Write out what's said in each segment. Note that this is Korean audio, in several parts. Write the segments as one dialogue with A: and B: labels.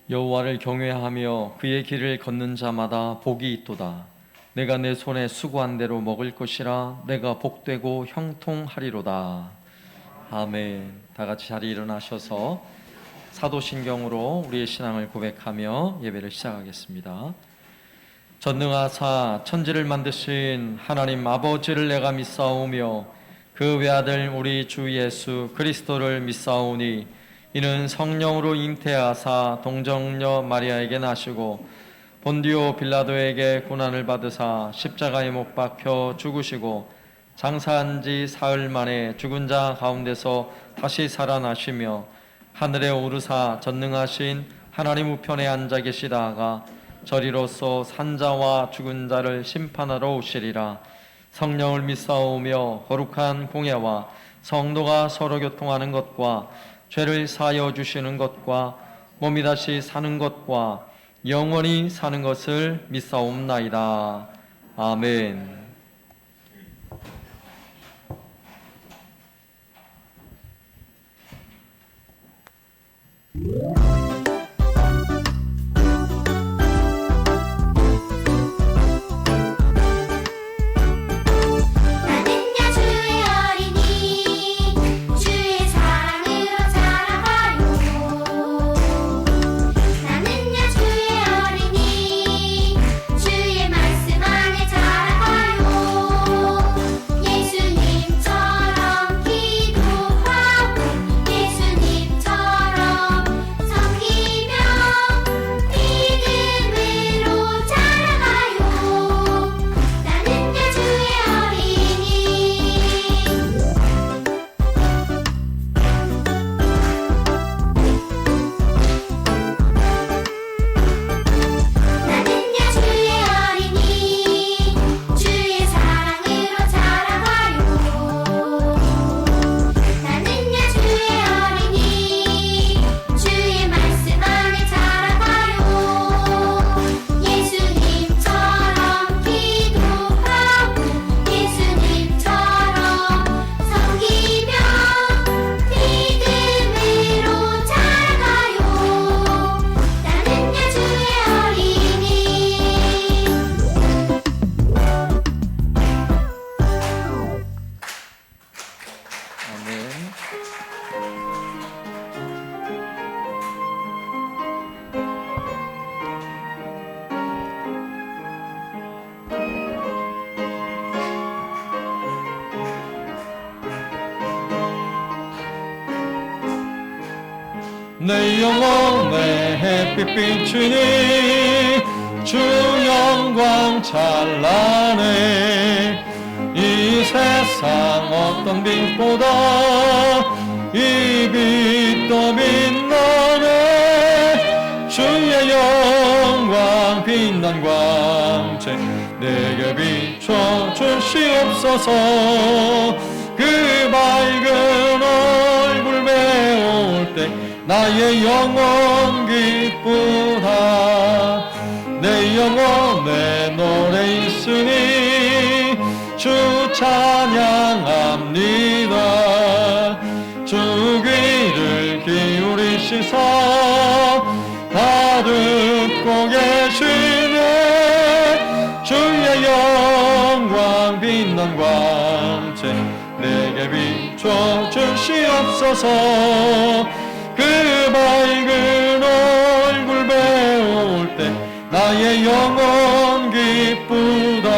A: 여호와를 경외하며 그의 길을 걷는 자마다 복이 있도다. 내가 내 손에 수고한 대로 먹을 것이라. 내가 복되고 형통하리로다. 아멘. 다 같이 자리 일어나셔서 사도신경으로 우리의 신앙을 고백하며 예배를 시작하겠습니다. 전능하사 천지를 만드신 하나님 아버지를 내가 믿사오며 그 외아들 우리 주 예수 그리스도를 믿사오니 이는 성령으로 잉태하사 동정녀 마리아에게 나시고 본디오 빌라도에게 고난을 받으사 십자가에 못 박혀 죽으시고 장사한 지 사흘 만에 죽은 자 가운데서 다시 살아나시며 하늘에 오르사 전능하신 하나님 우편에 앉아 계시다가 저리로서 산자와 죽은 자를 심판하러 오시리라. 성령을 믿사오며 거룩한 공예와 성도가 서로 교통하는 것과 죄를 사하여 주시는 것과 몸이 다시 사는 것과 영원히 사는 것을 믿사옵나이다. 아멘. 내 영혼의 햇빛 비추니 주 영광 찬란해. 이 세상 어떤 빛보다 이 빛도 빛나네. 주의 영광 빛난 광채 내게 비춰 주시옵소서. 그 밝은 얼굴 배울 때 나의 영혼 기쁘다. 내 영혼에 노래 있으니 주 찬양합니다. 주 귀를 기울이시사 다 듣고 계시네. 주의 영광 빛난 광채 내게 비춰 주시옵소서. 그 밝은 얼굴 배울 때 나의 영혼 기쁘다.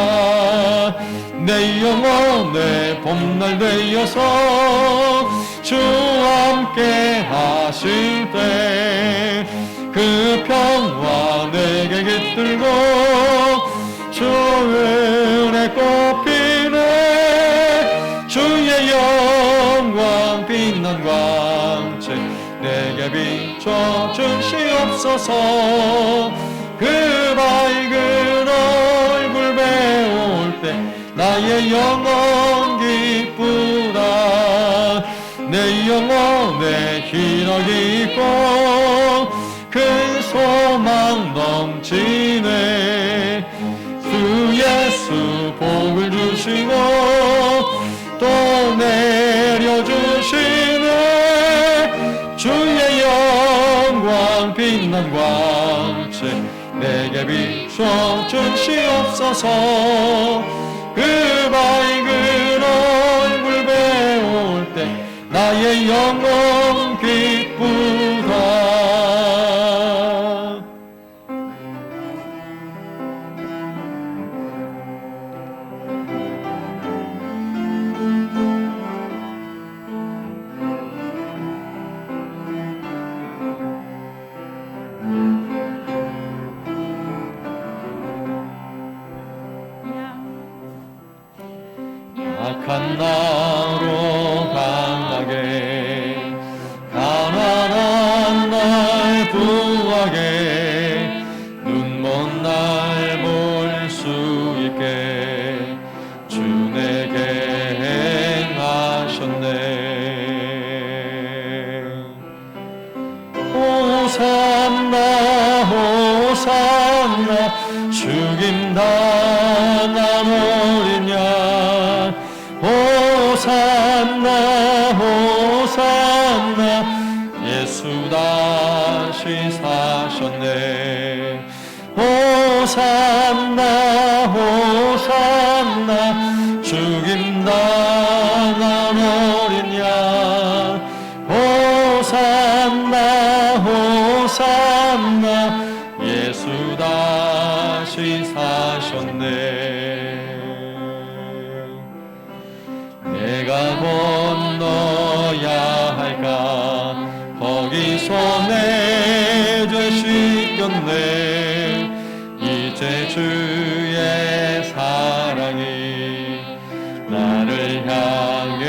A: 내 영혼의 봄날 되어서 주 함께 하실 때 그 평화 내게 깃들고 주 은혜 꽃피네. 주의 영광 빛난 광채 내게 비춰 주시옵소서. 그 밝은 얼굴 배울 때 나의 영혼 기쁘다. 내 영혼에 희락이 있고 큰 소망 넘치네. 주 예수 복을 주시고 또 내려주시네. 주의 영광 빛나 빛난 광채 내게 비춰 주시옵소서. 그 밝은 얼굴 배울 때 나의 영혼 기쁘다. 약한 나로 강하게 가난한 날 부하게 눈먼 날 볼 수 있게 주 내게 행하셨네. 호산나 호산나 죽임 당한 어린 양 호산나 호산나 예수 다시 사셨네. 호산나 호산나 죽임 당한 어린 양 호산나 호산나 예수 다시 사셨네. 내가 건너야 할까 거기서 내 죄 씻겼네. 이제 주의 사랑이 나를 향해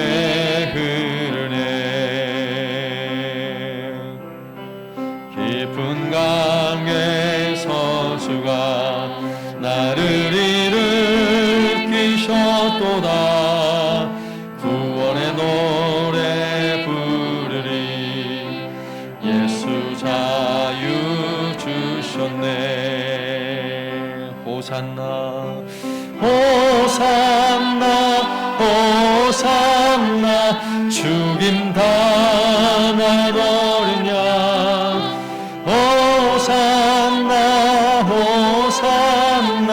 A: 흐르네. 깊은 강의 서수가 나를 일으키셨도다. 구원의 노래 부르리 예수 자유 주셨네. 호산나 호산나 호산나 죽임 당한 어린 양 호산나 호산나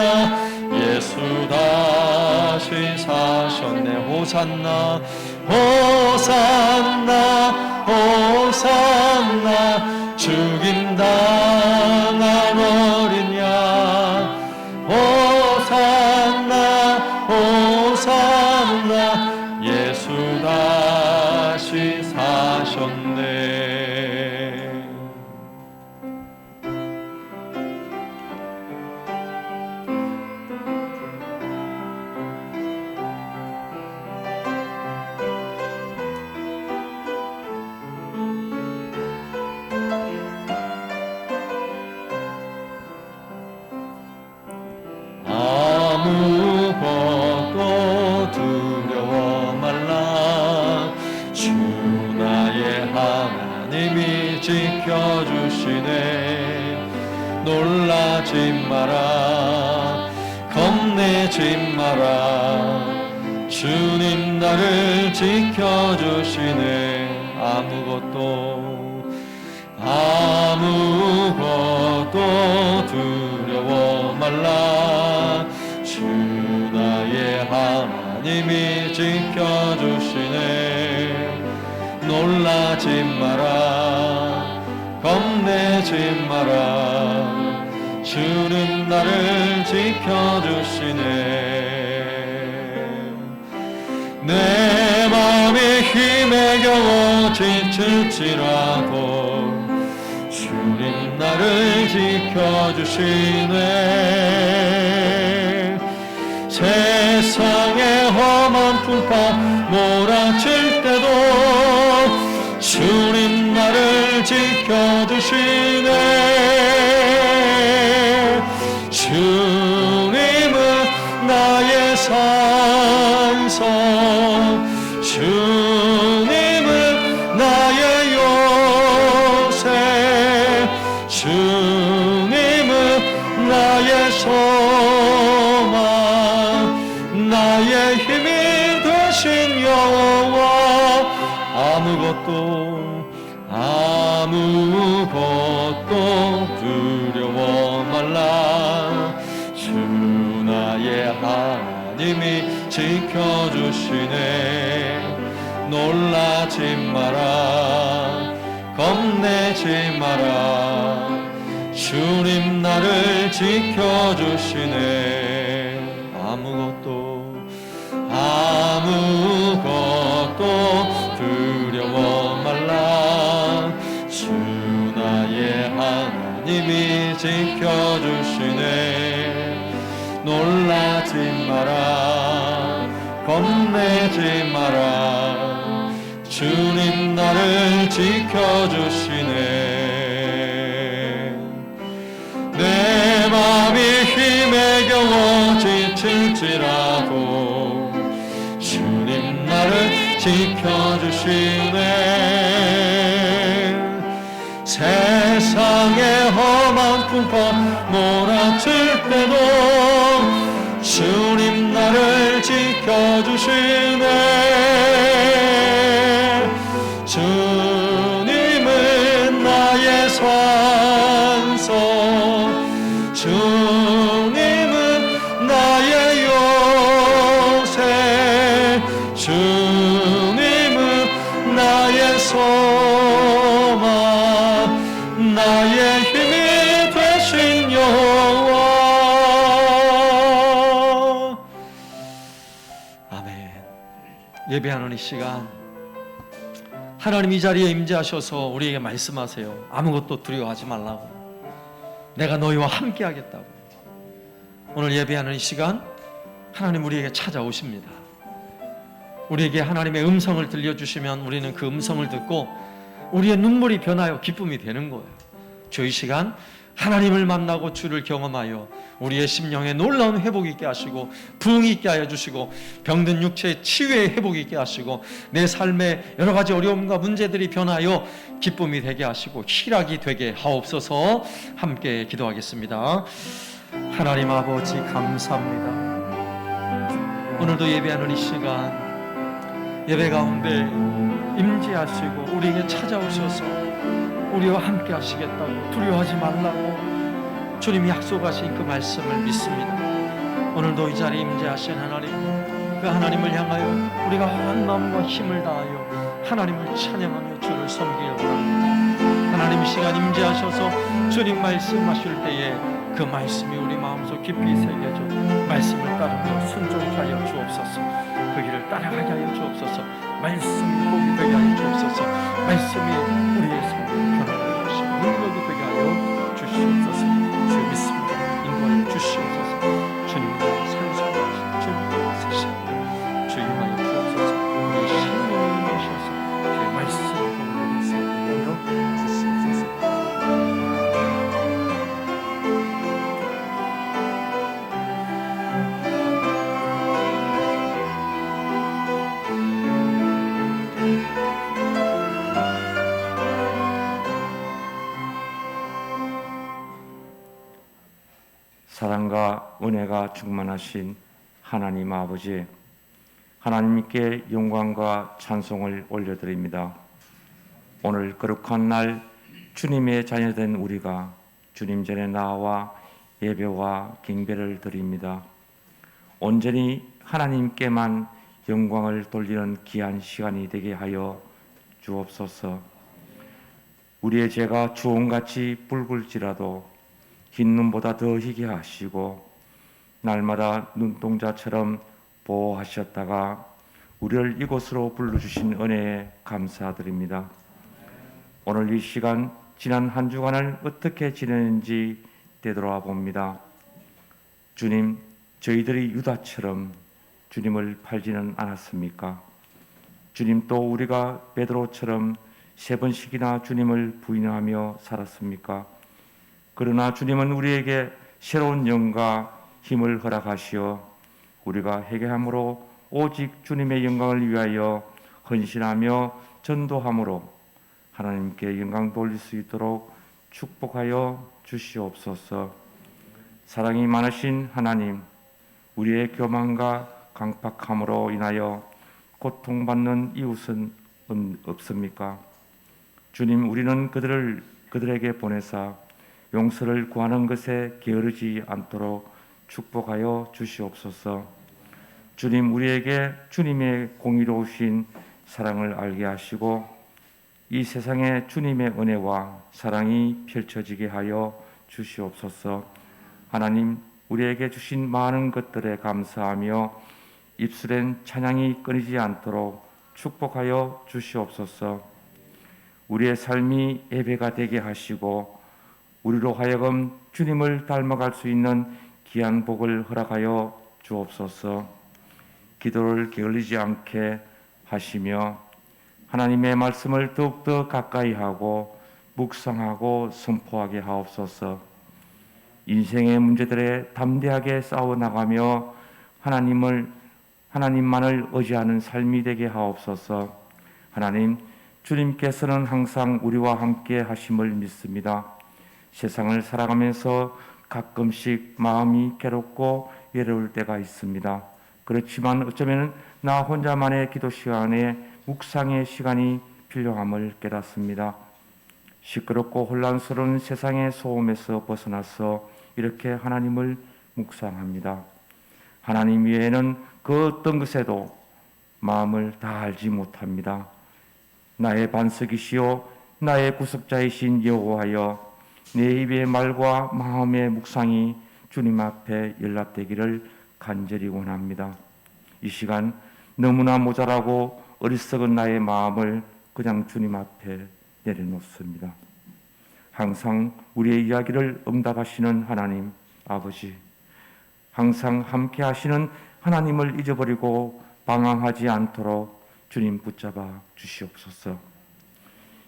A: 예수 다시 사셨네. 호산나 호산나 호산나 죽임 당한 어린 양 호산나 호산나 예수 다시 사셨네. 아무것도 두려워 말라. 주 나의 하나님이 지켜주시네. 놀라지 마라 겁내지 마라. 주님 나를 지켜주시네. 아무것도 두려워 말라. 주 나의 하나님이 지켜주시네. 놀라지 마라 겁내지 마라. 주는 나를 지켜주시네. 내 마음이 힘에 겨워 지칠지라도 주님 나를 지켜주시네. 세상의 험한 풍파 몰아칠 때도 주님 나를 지켜주시네. 주님은 나의 산성 주님은 나의 요새 주님은 나의 소망 나의 힘이 되신 여호와. 아무것도 아무것도 두려워 말라. 주 나의 하나님이 지켜주시네. 놀라지 마라, 겁내지 마라. 주님 나를 지켜주시네. 아무것도 두려워 말라. 주 나의 하나님이 지켜주시네. 놀라지 마라, 겁내지 마라. 주님 나를 지켜주시네. 내 맘이 힘에 겨워 지칠지라도 주님 나를 지켜주시네. 세상의 험한 풍파 몰아칠 때도 주님 나를 지켜주시네. 주님은 나의 산소, 주님은 나의 요새, 주님은 나의 소망, 나의 힘이 되신 여호와. 아멘. 예배하는 이 시간 하나님 이 자리에 임재하셔서 우리에게 말씀하세요. 아무것도 두려워하지 말라고. 내가 너희와 함께 하겠다고. 오늘 예배하는 이 시간 하나님 우리에게 찾아오십니다. 우리에게 하나님의 음성을 들려주시면 우리는 그 음성을 듣고 우리의 눈물이 변하여 기쁨이 되는 거예요. 주 이 시간 하나님을 만나고 주를 경험하여 우리의 심령에 놀라운 회복이 있게 하시고 부흥이 있게 하여 주시고 병든 육체의 치유의 회복이 있게 하시고 내 삶의 여러 가지 어려움과 문제들이 변하여 기쁨이 되게 하시고 희락이 되게 하옵소서. 함께 기도하겠습니다. 하나님 아버지 감사합니다. 오늘도 예배하는 이 시간 예배 가운데 임재하시고 우리에게 찾아오셔서 우리와 함께 하시겠다고, 두려워하지 말라고 주님이 약속하신 그 말씀을 믿습니다. 오늘도 이 자리에 임재하신 하나님, 그 하나님을 향하여 우리가 온 마음과 힘을 다하여 하나님을 찬양하며 주를 섬기길 원합니다. 하나님 이 시간 임재하셔서 주님 말씀하실 때에 그 말씀이 우리 마음속 깊이 새겨져 말씀을 따르며 순종케 하여 주옵소서. 그 길을 따라가게 하여 주옵소서. 말씀이 복이 되게 하여 주옵소서. 말씀이 우리의 삶을 변화하게 하시고 능력이 되게 하여 주시옵소서. 주여 믿습니다. 인도하여 주시옵소서. 주님의 산소하신 주님의 세상 주 임하여 주옵소서. 우리의 생명을 임하셔서 주의 말씀을 보내서 보여 주시옵소서.
B: 사랑과 은혜가 충만하신 하나님 아버지, 하나님께 영광과 찬송을 올려드립니다. 오늘 거룩한 날 주님의 자녀된 우리가 주님 전에 나와 예배와 경배를 드립니다. 온전히 하나님께만 영광을 돌리는 귀한 시간이 되게 하여 주옵소서. 우리의 죄가 주홍같이 붉을지라도 흰 눈보다 더 희게 하시고 날마다 눈동자처럼 보호하셨다가 우리를 이곳으로 불러주신 은혜에 감사드립니다. 오늘 이 시간 지난 한 주간을 어떻게 지내는지 되돌아 봅니다. 주님, 저희들이 유다처럼 주님을 팔지는 않았습니까? 주님, 또 우리가 베드로처럼 3번씩이나 주님을 부인하며 살았습니까? 그러나 주님은 우리에게 새로운 영과 힘을 허락하시어 우리가 회개함으로 오직 주님의 영광을 위하여 헌신하며 전도함으로 하나님께 영광 돌릴 수 있도록 축복하여 주시옵소서. 사랑이 많으신 하나님, 우리의 교만과 강팍함으로 인하여 고통받는 이웃은 없습니까? 주님, 우리는 그들에게 보내사 용서를 구하는 것에 게으르지 않도록 축복하여 주시옵소서. 주님, 우리에게 주님의 공의로우신 사랑을 알게 하시고 이 세상에 주님의 은혜와 사랑이 펼쳐지게 하여 주시옵소서. 하나님, 우리에게 주신 많은 것들에 감사하며 입술엔 찬양이 끊이지 않도록 축복하여 주시옵소서. 우리의 삶이 예배가 되게 하시고 우리로 하여금 주님을 닮아갈 수 있는 귀한 복을 허락하여 주옵소서. 기도를 게을리지 않게 하시며 하나님의 말씀을 더욱더 가까이 하고 묵상하고 선포하게 하옵소서. 인생의 문제들에 담대하게 싸워나가며 하나님만을 의지하는 삶이 되게 하옵소서. 하나님, 주님께서는 항상 우리와 함께 하심을 믿습니다. 세상을 살아가면서 가끔씩 마음이 괴롭고 외로울 때가 있습니다. 그렇지만 어쩌면 나 혼자만의 기도 시간에 묵상의 시간이 필요함을 깨닫습니다. 시끄럽고 혼란스러운 세상의 소음에서 벗어나서 이렇게 하나님을 묵상합니다. 하나님 외에는 그 어떤 것에도 마음을 다 알지 못합니다. 나의 반석이시오 나의 구속자이신 여호와여, 내 입의 말과 마음의 묵상이 주님 앞에 연락되기를 간절히 원합니다. 이 시간 너무나 모자라고 어리석은 나의 마음을 그냥 주님 앞에 내려놓습니다. 항상 우리의 이야기를 응답하시는 하나님 아버지, 항상 함께 하시는 하나님을 잊어버리고 방황하지 않도록 주님 붙잡아 주시옵소서.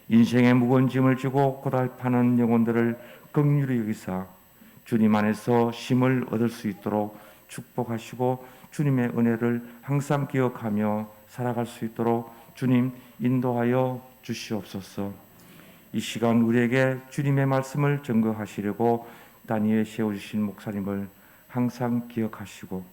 B: 인생의 무거운 짐을 지고 고달파는 영혼들을 긍휼히 여기사 주님 안에서 쉼을 얻을 수 있도록 축복하시고 주님의 은혜를 항상 기억하며 살아갈 수 있도록 주님 인도하여 주시옵소서. 이 시간 우리에게 주님의 말씀을 증거하시려고 단위에 세워주신 목사님을 항상 기억하시고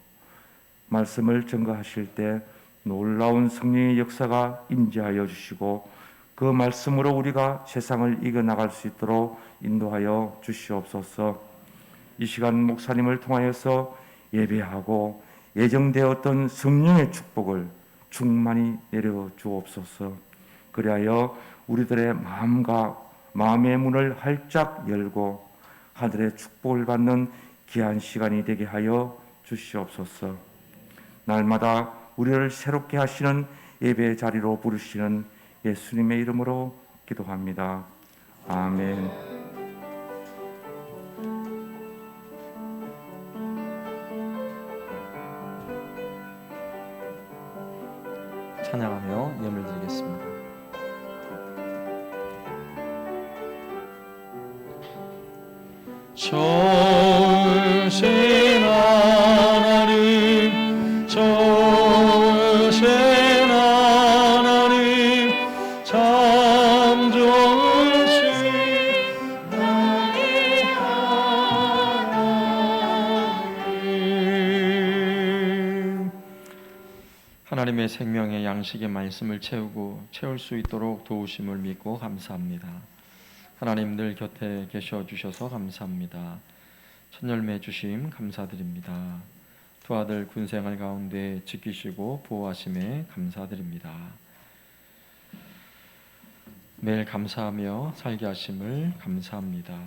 B: 말씀을 증거하실 때 놀라운 성령의 역사가 임재하여 주시고 그 말씀으로 우리가 세상을 이겨나갈 수 있도록 인도하여 주시옵소서. 이 시간 목사님을 통하여서 예배하고 예정되었던 성령의 축복을 충만히 내려 주옵소서. 그리하여 우리들의 마음의 문을 활짝 열고 하늘의 축복을 받는 귀한 시간이 되게 하여 주시옵소서. 날마다 우리를 새롭게 하시는 예배의 자리로 부르시는 예수님의 이름으로 기도합니다. 아멘.
A: 찬양하며 예물 드리겠습니다. 좋으신 하나님, 좋으신 하나님, 참 좋으신 나의 하나님. 하나님의 생명의 양식의 말씀을 채울 수 있도록 도우심을 믿고 감사합니다. 하나님 늘 곁에 계셔 주셔서 감사합니다. 첫 열매 주심 감사드립니다. 두 아들 군생활 가운데 지키시고 보호하심에 감사드립니다. 매일 감사하며 살게 하심을 감사합니다.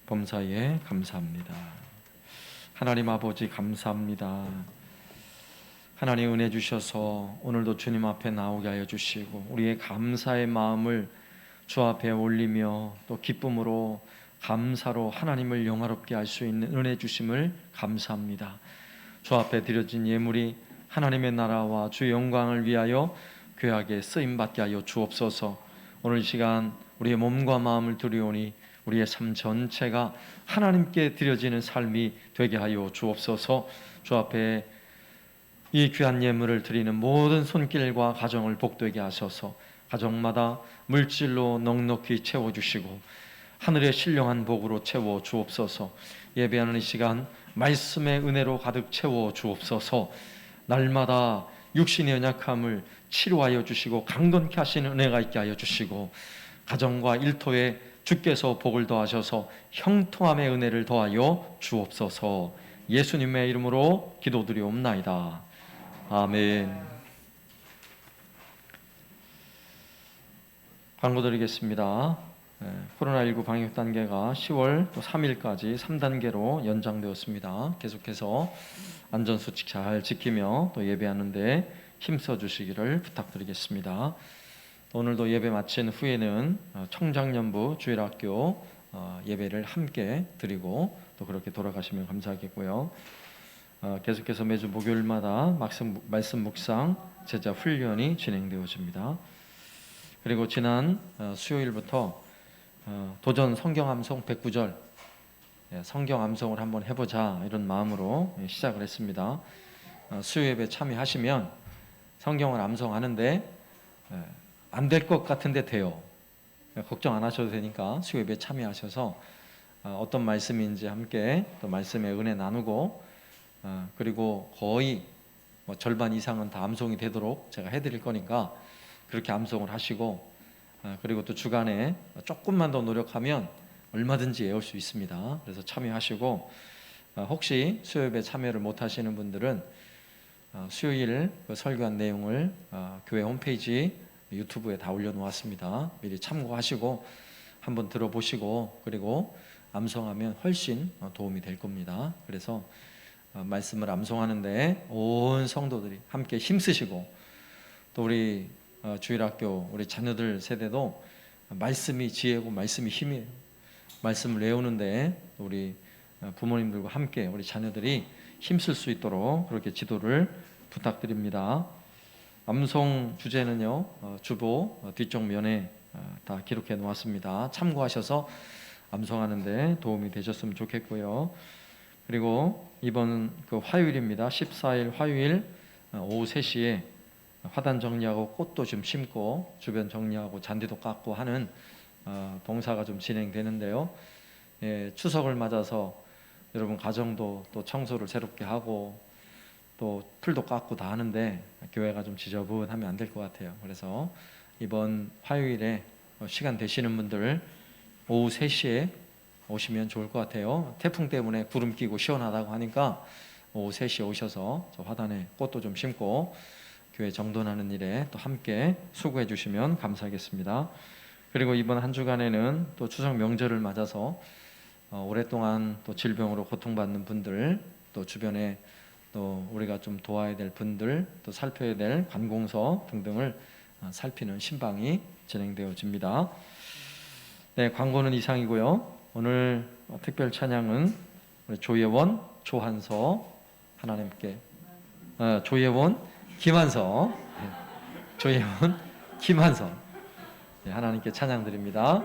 A: 범사에 감사합니다. 하나님 아버지 감사합니다. 하나님 은혜 주셔서 오늘도 주님 앞에 나오게 하여 주시고 우리의 감사의 마음을 주 앞에 올리며 또 기쁨으로 감사로 하나님을 영화롭게 할 수 있는 은혜 주심을 감사합니다. 주 앞에 드려진 예물이 하나님의 나라와 주의 영광을 위하여 귀하게 쓰임받게 하여 주옵소서. 오늘 시간 우리의 몸과 마음을 드리오니 우리의 삶 전체가 하나님께 드려지는 삶이 되게 하여 주옵소서. 주 앞에 이 귀한 예물을 드리는 모든 손길과 가정을 복되게 하셔서 가정마다 물질로 넉넉히 채워주시고 하늘의 신령한 복으로 채워 주옵소서. 예배하는 이 시간 말씀의 은혜로 가득 채워 주옵소서. 날마다 육신의 연약함을 치료하여 주시고 강건케 하시는 은혜가 있게 하여 주시고 가정과 일터에 주께서 복을 더하셔서 형통함의 은혜를 더하여 주옵소서. 예수님의 이름으로 기도드리옵나이다. 아멘. 광고 드리겠습니다. 코로나19 방역 단계가 10월 또 3일까지 3단계로 연장되었습니다. 계속해서 안전수칙 잘 지키며 또 예배하는데 힘써 주시기를 부탁드리겠습니다. 오늘도 예배 마친 후에는 청장년부 주일학교 예배를 함께 드리고 또 그렇게 돌아가시면 감사하겠고요. 계속해서 매주 목요일마다 말씀 묵상 제자 훈련이 진행되어집니다. 그리고 지난 수요일부터 도전 성경 암송 109절 성경 암송을 한번 해보자 이런 마음으로 시작을 했습니다. 수요 예배 참여하시면 성경을 암송하는데 안 될 것 같은데 돼요. 걱정 안 하셔도 되니까 수요 예배 참여하셔서 어떤 말씀인지 함께 또 말씀의 은혜 나누고 그리고 거의 절반 이상은 다 암송이 되도록 제가 해드릴 거니까 그렇게 암송을 하시고 그리고 또 주간에 조금만 더 노력하면 얼마든지 외울 수 있습니다. 그래서 참여하시고 혹시 수요예배 참여를 못 하시는 분들은 수요일 설교한 내용을 교회 홈페이지 유튜브에 다 올려놓았습니다. 미리 참고하시고 한번 들어보시고 그리고 암송하면 훨씬 도움이 될 겁니다. 그래서 말씀을 암송하는데 온 성도들이 함께 힘쓰시고 또 우리 주일학교 우리 자녀들 세대도 말씀이 지혜고 말씀이 힘이에요. 말씀을 외우는데 우리 부모님들과 함께 우리 자녀들이 힘쓸 수 있도록 그렇게 지도를 부탁드립니다. 암송 주제는요 주보 뒤쪽 면에 다 기록해 놓았습니다. 참고하셔서 암송하는데 도움이 되셨으면 좋겠고요. 그리고 이번 화요일입니다. 14일 화요일 오후 3시에 화단 정리하고 꽃도 좀 심고 주변 정리하고 잔디도 깎고 하는 봉사가 좀 진행되는데요. 추석을 맞아서 여러분 가정도 또 청소를 새롭게 하고 또 풀도 깎고 다 하는데 교회가 좀 지저분하면 안 될 것 같아요. 그래서 이번 화요일에 시간 되시는 분들 오후 3시에 오시면 좋을 것 같아요. 태풍 때문에 구름 끼고 시원하다고 하니까 오후 3시에 오셔서 저 화단에 꽃도 좀 심고 교회 정돈하는 일에 또 함께 수고해 주시면 감사하겠습니다. 그리고 이번 한 주간에는 또 추석 명절을 맞아서 오랫동안 또 질병으로 고통받는 분들 또 주변에 또 우리가 좀 도와야 될 분들 또 살펴야 될 관공서 등등을 살피는 신방이 진행되어집니다. 네, 광고는 이상이고요. 오늘 특별 찬양은 우리 조예원, 조한서 하나님께 조예원, 김한서 조예원, 김한서 하나님께 찬양 드립니다.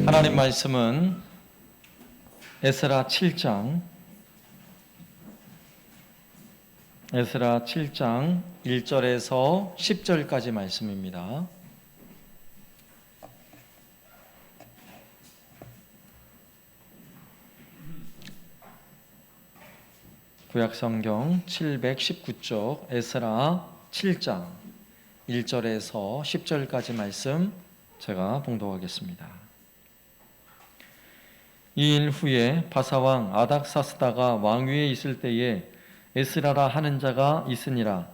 A: 하나님 말씀은 에스라 7장 1절에서 10절까지 말씀입니다. 구약성경 719쪽 에스라 7장 1절에서 10절까지 말씀 제가 봉독하겠습니다. 이일 후에 바사왕 아닥사스다가 왕위에 있을 때에 에스라라 하는 자가 있으니라.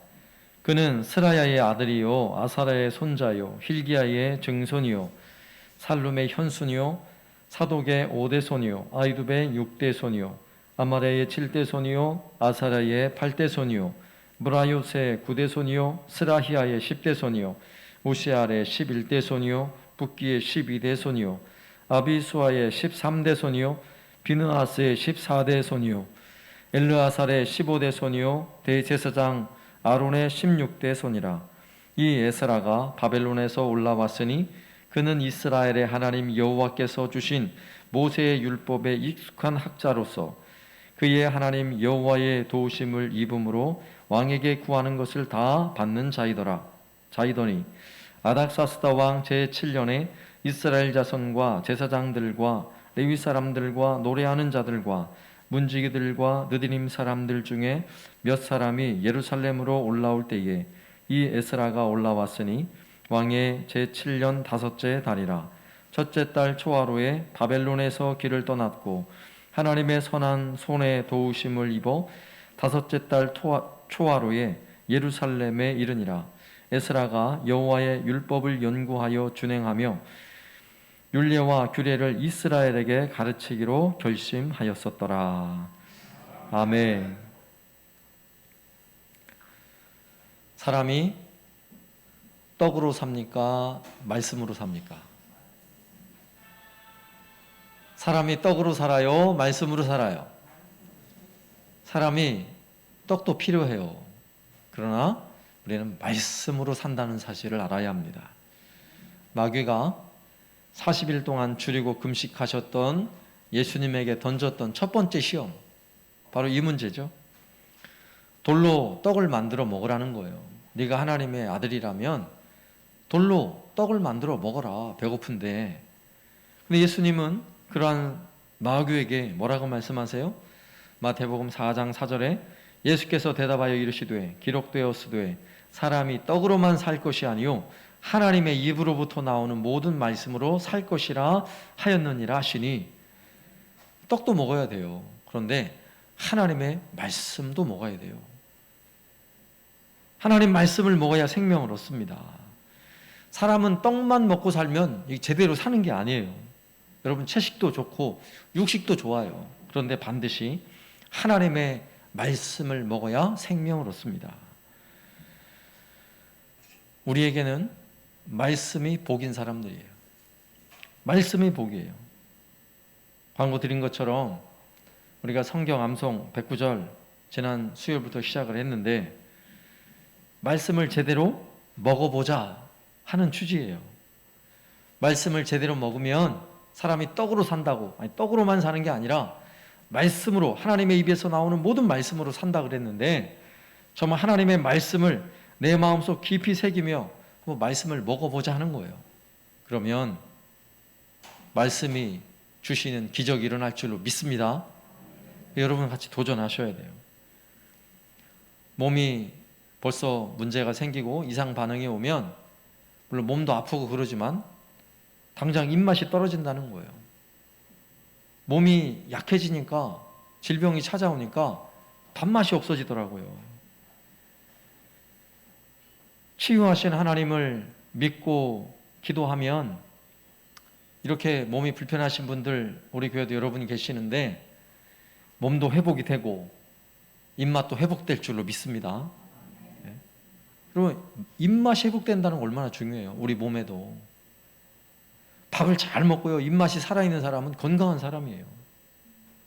A: 그는 스라야의 아들이요 아사라의 손자요 힐기야의 증손이요 살룸의 현순이요 사독의 5대 손이요 아이두의 6대 손이요 아마레의 7대 손이요 아사라의 8대 손이요 무라요스의 9대 손이요 스라히아의 10대 손이요 우시알의 11대 손이요 붓기의 12대 손이요 아비수아의 13대 손이요 비느하스의 14대 손이요 엘르아살의 15대 손이요 대제사장 아론의 16대 손이라. 이 에스라가 바벨론에서 올라왔으니 그는 이스라엘의 하나님 여호와께서 주신 모세의 율법에 익숙한 학자로서 그의 하나님 여호와의 도우심을 입음으로 왕에게 구하는 것을 다 받는 자이더니 아닥사스다 왕 제7년에 이스라엘 자손과 제사장들과 레위 사람들과 노래하는 자들과 문지기들과 느디님 사람들 중에 몇 사람이 예루살렘으로 올라올 때에 이 에스라가 올라왔으니 왕의 제7년 다섯째 달이라. 첫째 달 초하루에 바벨론에서 길을 떠났고 하나님의 선한 손에 도우심을 입어 다섯째 달 초하루에 예루살렘에 이르니라. 에스라가 여호와의 율법을 연구하여 준행하며 율례와 규례를 이스라엘에게 가르치기로 결심하였었더라. 아멘. 사람이 떡으로 삽니까? 말씀으로 삽니까? 사람이 떡으로 살아요? 말씀으로 살아요? 사람이 떡도 필요해요. 그러나 우리는 말씀으로 산다는 사실을 알아야 합니다. 마귀가 40일 동안 줄이고 금식하셨던 예수님에게 던졌던 첫 번째 시험, 바로 이 문제죠. 돌로 떡을 만들어 먹으라는 거예요. 네가 하나님의 아들이라면 돌로 떡을 만들어 먹어라, 배고픈데. 근데 예수님은 그러한 마귀에게 뭐라고 말씀하세요? 마태복음 4장 4절에 예수께서 대답하여 이르시되 기록되었으되 사람이 떡으로만 살 것이 아니요 하나님의 입으로부터 나오는 모든 말씀으로 살 것이라 하였느니라 하시니, 떡도 먹어야 돼요. 그런데 하나님의 말씀도 먹어야 돼요. 하나님 말씀을 먹어야 생명을 얻습니다. 사람은 떡만 먹고 살면 제대로 사는 게 아니에요. 여러분, 채식도 좋고 육식도 좋아요. 그런데 반드시 하나님의 말씀을 먹어야 생명을 얻습니다. 우리에게는 말씀이 복인 사람들이에요. 말씀이 복이에요. 광고 드린 것처럼 우리가 성경 암송 109절 지난 수요일부터 시작을 했는데 말씀을 제대로 먹어보자 하는 취지예요. 말씀을 제대로 먹으면 사람이 떡으로 산다고, 아니 떡으로만 사는 게 아니라 말씀으로, 하나님의 입에서 나오는 모든 말씀으로 산다 그랬는데, 정말 하나님의 말씀을 내 마음속 깊이 새기며 말씀을 먹어보자 하는 거예요. 그러면 말씀이 주시는 기적이 일어날 줄로 믿습니다. 여러분 같이 도전하셔야 돼요. 몸이 벌써 문제가 생기고 이상 반응이 오면 물론 몸도 아프고 그러지만 당장 입맛이 떨어진다는 거예요. 몸이 약해지니까, 질병이 찾아오니까 밥맛이 없어지더라고요. 치유하신 하나님을 믿고 기도하면 이렇게 몸이 불편하신 분들 우리 교회도 여러분이 계시는데 몸도 회복이 되고 입맛도 회복될 줄로 믿습니다. 그리고 입맛이 회복된다는 건 얼마나 중요해요. 우리 몸에도. 밥을 잘 먹고요, 입맛이 살아있는 사람은 건강한 사람이에요.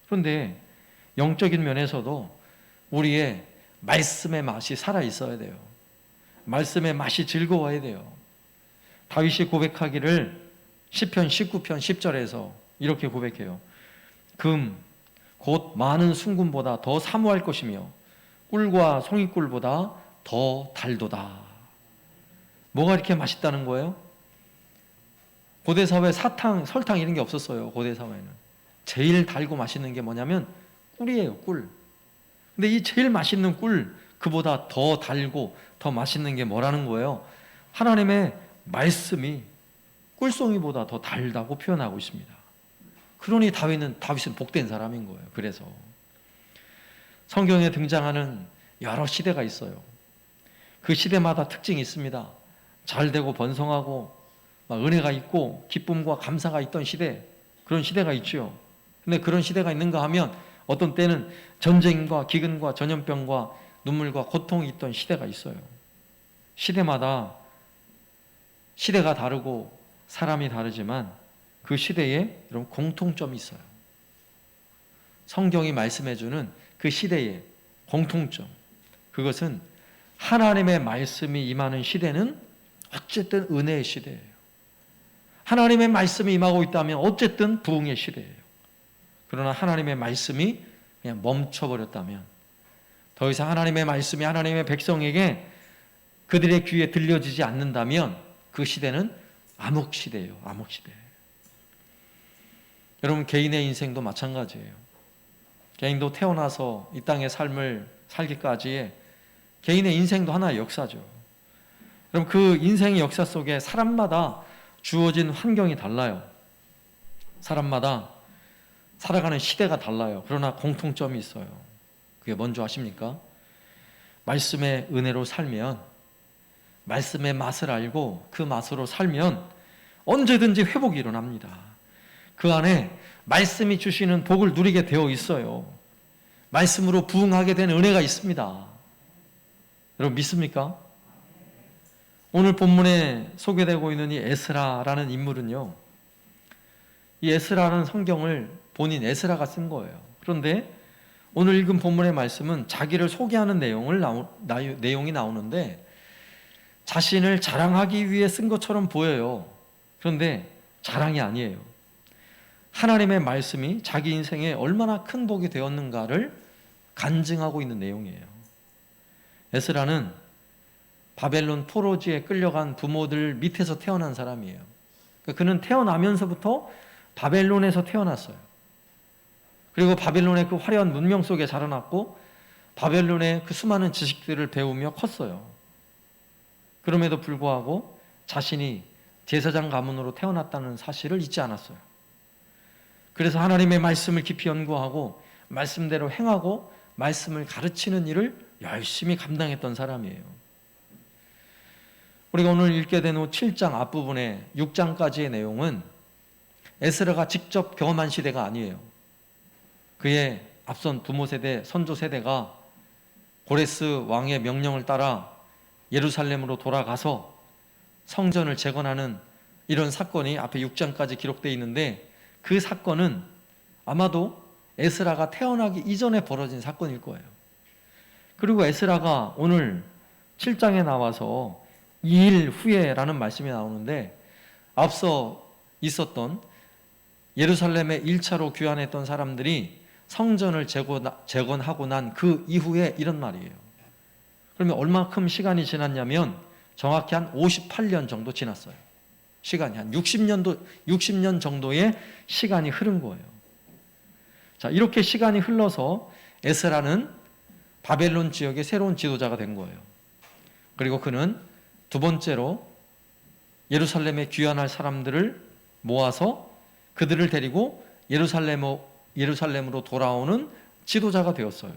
A: 그런데 영적인 면에서도 우리의 말씀의 맛이 살아있어야 돼요. 말씀의 맛이 즐거워야 돼요. 다윗이 고백하기를 시편 19편 10절에서 이렇게 고백해요. 금 곧 많은 순금보다 더 사모할 것이며 꿀과 송이꿀보다 더 달도다. 뭐가 이렇게 맛있다는 거예요? 고대 사회에 사탕, 설탕 이런 게 없었어요. 고대 사회는 제일 달고 맛있는 게 뭐냐면 꿀이에요. 꿀. 근데 이 제일 맛있는 꿀, 그보다 더 달고 더 맛있는 게 뭐라는 거예요? 하나님의 말씀이 꿀송이보다 더 달다고 표현하고 있습니다. 그러니 다윗은 복된 사람인 거예요. 그래서 성경에 등장하는 여러 시대가 있어요. 그 시대마다 특징이 있습니다. 잘 되고 번성하고 막 은혜가 있고 기쁨과 감사가 있던 시대, 그런 시대가 있죠. 근데 그런 시대가 있는가 하면 어떤 때는 전쟁과 기근과 전염병과 눈물과 고통이 있던 시대가 있어요. 시대마다 시대가 다르고 사람이 다르지만 그 시대에 이런 공통점이 있어요. 성경이 말씀해주는 그 시대의 공통점, 그것은 하나님의 말씀이 임하는 시대는 어쨌든 은혜의 시대예요. 하나님의 말씀이 임하고 있다면 어쨌든 부흥의 시대예요. 그러나 하나님의 말씀이 그냥 멈춰버렸다면, 더 이상 하나님의 말씀이 하나님의 백성에게 그들의 귀에 들려지지 않는다면 그 시대는 암흑시대예요. 암흑시대. 여러분, 개인의 인생도 마찬가지예요. 개인도 태어나서 이 땅의 삶을 살기까지의 개인의 인생도 하나의 역사죠. 여러분, 그 인생의 역사 속에 사람마다 주어진 환경이 달라요. 사람마다 살아가는 시대가 달라요. 그러나 공통점이 있어요. 그게 뭔지 아십니까? 말씀의 은혜로 살면, 말씀의 맛을 알고 그 맛으로 살면 언제든지 회복이 일어납니다. 그 안에 말씀이 주시는 복을 누리게 되어 있어요. 말씀으로 부흥하게 된 은혜가 있습니다. 여러분 믿습니까? 오늘 본문에 소개되고 있는 이 에스라라는 인물은요, 이 에스라는 성경을 본인 에스라가 쓴 거예요. 그런데 오늘 읽은 본문의 말씀은 자기를 소개하는 내용이 나오는데 자신을 자랑하기 위해 쓴 것처럼 보여요. 그런데 자랑이 아니에요. 하나님의 말씀이 자기 인생에 얼마나 큰 복이 되었는가를 간증하고 있는 내용이에요. 에스라는 바벨론 포로지에 끌려간 부모들 밑에서 태어난 사람이에요. 그는 태어나면서부터 바벨론에서 태어났어요. 그리고 바벨론의 그 화려한 문명 속에 자라났고 바벨론의 그 수많은 지식들을 배우며 컸어요. 그럼에도 불구하고 자신이 제사장 가문으로 태어났다는 사실을 잊지 않았어요. 그래서 하나님의 말씀을 깊이 연구하고 말씀대로 행하고 말씀을 가르치는 일을 열심히 감당했던 사람이에요. 우리가 오늘 읽게 된 7장 앞부분의 6장까지의 내용은 에스라가 직접 경험한 시대가 아니에요. 그의 앞선 부모 세대, 선조 세대가 고레스 왕의 명령을 따라 예루살렘으로 돌아가서 성전을 재건하는 이런 사건이 앞에 6장까지 기록되어 있는데, 그 사건은 아마도 에스라가 태어나기 이전에 벌어진 사건일 거예요. 그리고 에스라가 오늘 7장에 나와서 2일 후에라는 말씀이 나오는데, 앞서 있었던 예루살렘에 1차로 귀환했던 사람들이 성전을 재건하고 난 그 이후에 이런 말이에요. 그러면 얼마큼 시간이 지났냐면 정확히 한 58년 정도 지났어요. 시간이 한 60년 정도의 시간이 흐른 거예요. 자, 이렇게 시간이 흘러서 에스라는 바벨론 지역의 새로운 지도자가 된 거예요. 그리고 그는 두 번째로 예루살렘에 귀환할 사람들을 모아서 그들을 데리고 예루살렘으로 돌아오는 지도자가 되었어요.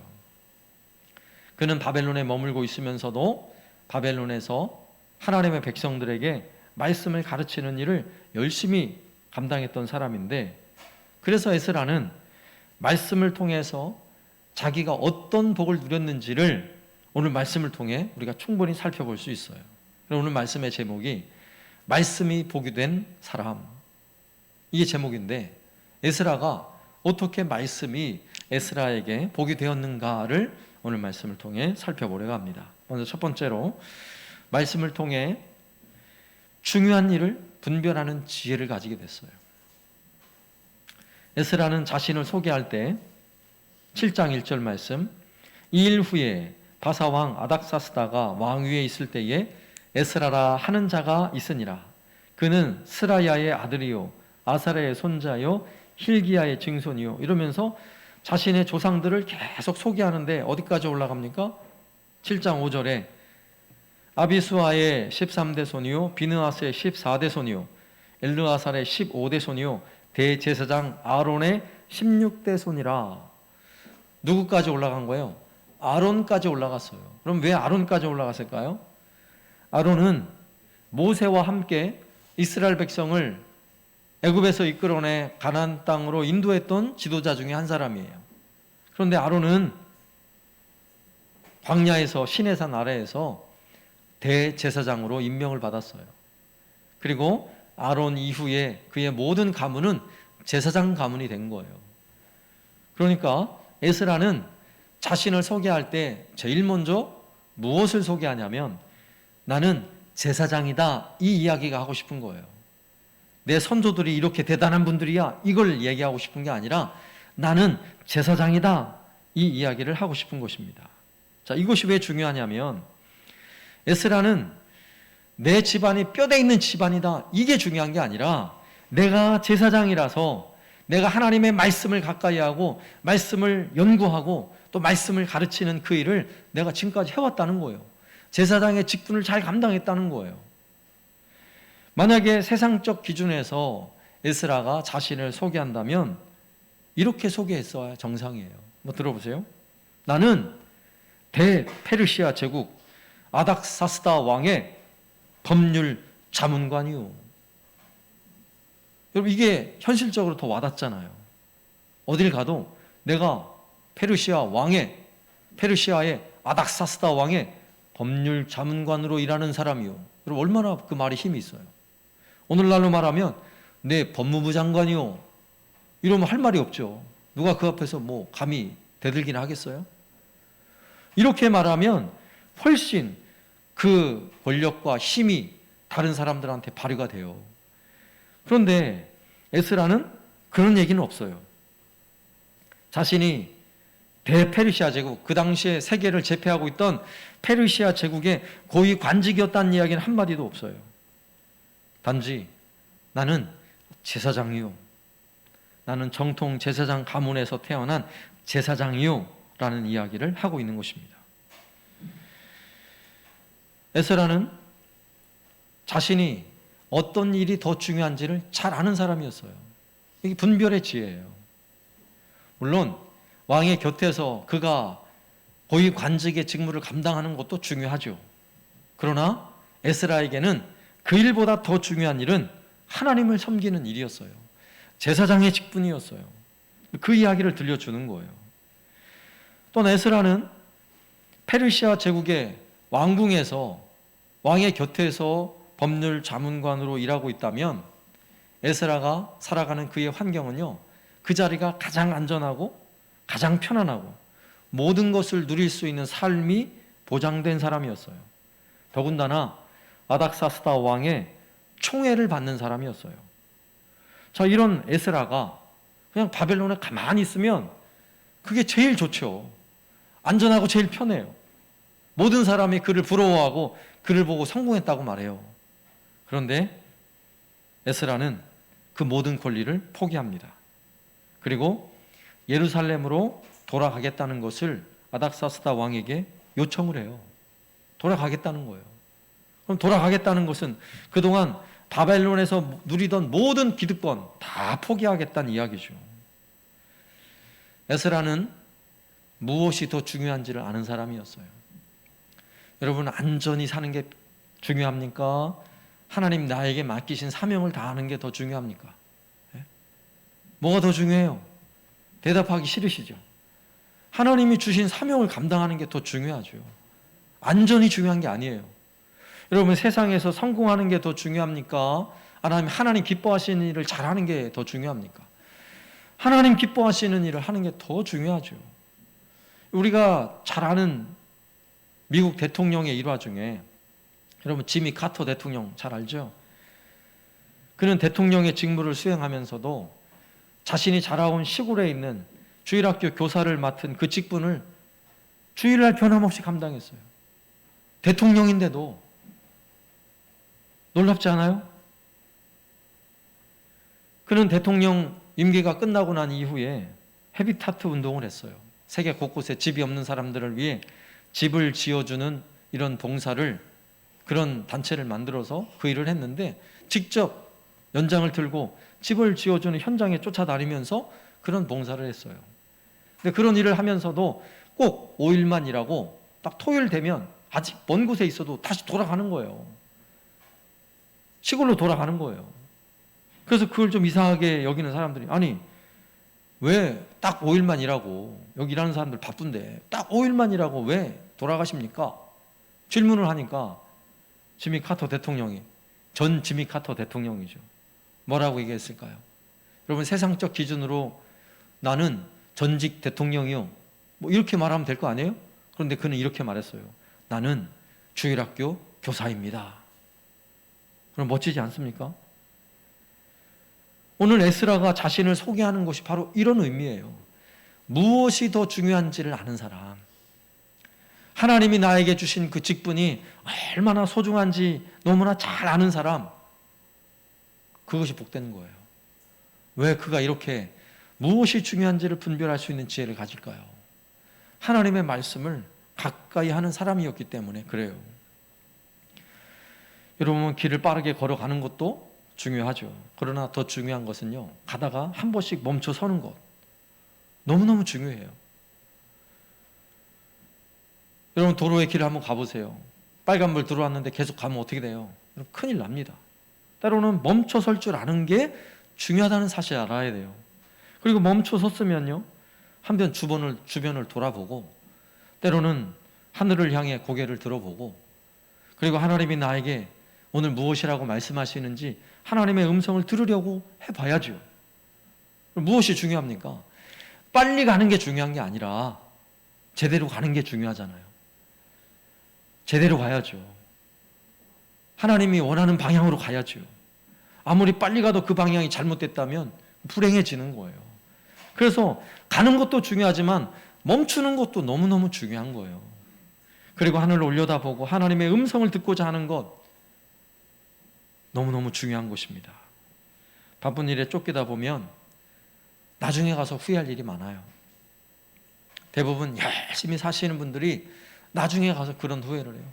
A: 그는 바벨론에 머물고 있으면서도 바벨론에서 하나님의 백성들에게 말씀을 가르치는 일을 열심히 감당했던 사람인데, 그래서 에스라는 말씀을 통해서 자기가 어떤 복을 누렸는지를 오늘 말씀을 통해 우리가 충분히 살펴볼 수 있어요. 오늘 말씀의 제목이 말씀이 복이 된 사람, 이게 제목인데, 에스라가 어떻게 말씀이 에스라에게 복이 되었는가를 오늘 말씀을 통해 살펴보려고 합니다. 먼저 첫 번째로 말씀을 통해 중요한 일을 분별하는 지혜를 가지게 됐어요. 에스라는 자신을 소개할 때 7장 1절 말씀, 이 일 후에 바사왕 아닥사스다가 왕위에 있을 때에 에스라라 하는 자가 있으니라. 그는 스라야의 아들이요 아사랴의 손자요 힐기야의 증손이요. 이러면서 자신의 조상들을 계속 소개하는데 어디까지 올라갑니까? 7장 5절에 아비수아의 13대 손이요 비느하스의 14대 손이요 엘르아살의 15대 손이요 대제사장 아론의 16대 손이라. 누구까지 올라간 거예요? 아론까지 올라갔어요. 그럼 왜 아론까지 올라갔을까요? 아론은 모세와 함께 이스라엘 백성을 애굽에서 이끌어내 가나안 땅으로 인도했던 지도자 중에 한 사람이에요. 그런데 아론은 광야에서 시내산 아래에서 대제사장으로 임명을 받았어요. 그리고 아론 이후에 그의 모든 가문은 제사장 가문이 된 거예요. 그러니까 에스라는 자신을 소개할 때 제일 먼저 무엇을 소개하냐면 나는 제사장이다, 이 이야기가 하고 싶은 거예요. 내 선조들이 이렇게 대단한 분들이야, 이걸 얘기하고 싶은 게 아니라 나는 제사장이다, 이 이야기를 하고 싶은 것입니다. 자, 이것이 왜 중요하냐면 에스라는 내 집안이 뼈대 있는 집안이다, 이게 중요한 게 아니라 내가 제사장이라서 내가 하나님의 말씀을 가까이 하고 말씀을 연구하고 또 말씀을 가르치는 그 일을 내가 지금까지 해왔다는 거예요. 제사장의 직분을 잘 감당했다는 거예요. 만약에 세상적 기준에서 에스라가 자신을 소개한다면 이렇게 소개했어야 정상이에요. 뭐 들어보세요. 나는 대페르시아 제국 아닥사스다 왕의 법률 자문관이요. 여러분, 이게 현실적으로 더 와닿잖아요. 어딜 가도 내가 페르시아의 아닥사스다 왕의 법률 자문관으로 일하는 사람이요. 여러분, 얼마나 그 말이 힘이 있어요. 오늘날로 말하면 내 법무부 장관이요, 이러면 할 말이 없죠. 누가 그 앞에서 뭐 감히 대들기나 하겠어요? 이렇게 말하면 훨씬 그 권력과 힘이 다른 사람들한테 발휘가 돼요. 그런데 에스라는 그런 얘기는 없어요. 자신이 대페르시아 제국, 그 당시에 세계를 제패하고 있던 페르시아 제국의 고위 관직이었다는 이야기는 한마디도 없어요. 단지 나는 제사장이요, 나는 정통 제사장 가문에서 태어난 제사장이요 라는 이야기를 하고 있는 것입니다. 에스라는 자신이 어떤 일이 더 중요한지를 잘 아는 사람이었어요. 이게 분별의 지혜예요. 물론 왕의 곁에서 그가 고위 관직의 직무를 감당하는 것도 중요하죠. 그러나 에스라에게는 그 일보다 더 중요한 일은 하나님을 섬기는 일이었어요. 제사장의 직분이었어요. 그 이야기를 들려주는 거예요. 또 에스라는 페르시아 제국의 왕궁에서 왕의 곁에서 법률 자문관으로 일하고 있다면 에스라가 살아가는 그의 환경은요, 그 자리가 가장 안전하고 가장 편안하고 모든 것을 누릴 수 있는 삶이 보장된 사람이었어요. 더군다나 아닥사스다 왕의 총애를 받는 사람이었어요. 자, 이런 에스라가 그냥 바벨론에 가만히 있으면 그게 제일 좋죠. 안전하고 제일 편해요. 모든 사람이 그를 부러워하고 그를 보고 성공했다고 말해요. 그런데 에스라는 그 모든 권리를 포기합니다. 그리고 예루살렘으로 돌아가겠다는 것을 아닥사스다 왕에게 요청을 해요. 돌아가겠다는 거예요. 그럼 돌아가겠다는 것은 그동안 바벨론에서 누리던 모든 기득권 다 포기하겠다는 이야기죠. 에스라는 무엇이 더 중요한지를 아는 사람이었어요. 여러분, 안전히 사는 게 중요합니까? 하나님 나에게 맡기신 사명을 다하는 게 더 중요합니까? 뭐가 더 중요해요? 대답하기 싫으시죠? 하나님이 주신 사명을 감당하는 게 더 중요하죠. 안전이 중요한 게 아니에요. 여러분, 세상에서 성공하는 게 더 중요합니까? 하나님 기뻐하시는 일을 잘하는 게 더 중요합니까? 하나님 기뻐하시는 일을 하는 게 더 중요하죠. 우리가 잘 아는 미국 대통령의 일화 중에, 여러분 지미 카터 대통령 잘 알죠? 그는 대통령의 직무를 수행하면서도 자신이 자라온 시골에 있는 주일학교 교사를 맡은 그 직분을 주일날 변함없이 감당했어요. 대통령인데도. 놀랍지 않아요? 그는 대통령 임기가 끝나고 난 이후에 헤비타트 운동을 했어요. 세계 곳곳에 집이 없는 사람들을 위해 집을 지어주는 이런 봉사를, 그런 단체를 만들어서 그 일을 했는데, 직접 연장을 들고 집을 지어주는 현장에 쫓아다니면서 그런 봉사를 했어요. 근데 그런 일을 하면서도 꼭 5일만 일하고 딱 토요일 되면 아직 먼 곳에 있어도 다시 돌아가는 거예요. 시골로 돌아가는 거예요. 그래서 그걸 좀 이상하게 여기는 사람들이, 아니 왜 딱 5일만 일하고, 여기 일하는 사람들 바쁜데 딱 5일만 일하고 왜 돌아가십니까? 질문을 하니까 지미 카터 대통령이, 전 지미 카터 대통령이죠, 뭐라고 얘기했을까요? 여러분, 세상적 기준으로 나는 전직 대통령이요, 뭐 이렇게 말하면 될 거 아니에요? 그런데 그는 이렇게 말했어요. 나는 주일학교 교사입니다. 그럼 멋지지 않습니까? 오늘 에스라가 자신을 소개하는 것이 바로 이런 의미예요. 무엇이 더 중요한지를 아는 사람, 하나님이 나에게 주신 그 직분이 얼마나 소중한지 너무나 잘 아는 사람, 그것이 복된 거예요. 왜 그가 이렇게 무엇이 중요한지를 분별할 수 있는 지혜를 가질까요? 하나님의 말씀을 가까이 하는 사람이었기 때문에 그래요. 여러분, 길을 빠르게 걸어가는 것도 중요하죠. 그러나 더 중요한 것은요, 가다가 한 번씩 멈춰 서는 것, 너무너무 중요해요. 여러분, 도로의 길을 한번 가보세요. 빨간불 들어왔는데 계속 가면 어떻게 돼요? 여러분, 큰일 납니다. 때로는 멈춰 설 줄 아는 게 중요하다는 사실을 알아야 돼요. 그리고 멈춰 섰으면요, 한번 주변을 돌아보고, 때로는 하늘을 향해 고개를 들어보고, 그리고 하나님이 나에게 오늘 무엇이라고 말씀하시는지 하나님의 음성을 들으려고 해봐야죠. 무엇이 중요합니까? 빨리 가는 게 중요한 게 아니라 제대로 가는 게 중요하잖아요. 제대로 가야죠. 하나님이 원하는 방향으로 가야죠. 아무리 빨리 가도 그 방향이 잘못됐다면 불행해지는 거예요. 그래서 가는 것도 중요하지만 멈추는 것도 너무너무 중요한 거예요. 그리고 하늘을 올려다보고 하나님의 음성을 듣고자 하는 것, 너무너무 중요한 것입니다. 바쁜 일에 쫓기다 보면 나중에 가서 후회할 일이 많아요. 대부분 열심히 사시는 분들이 나중에 가서 그런 후회를 해요.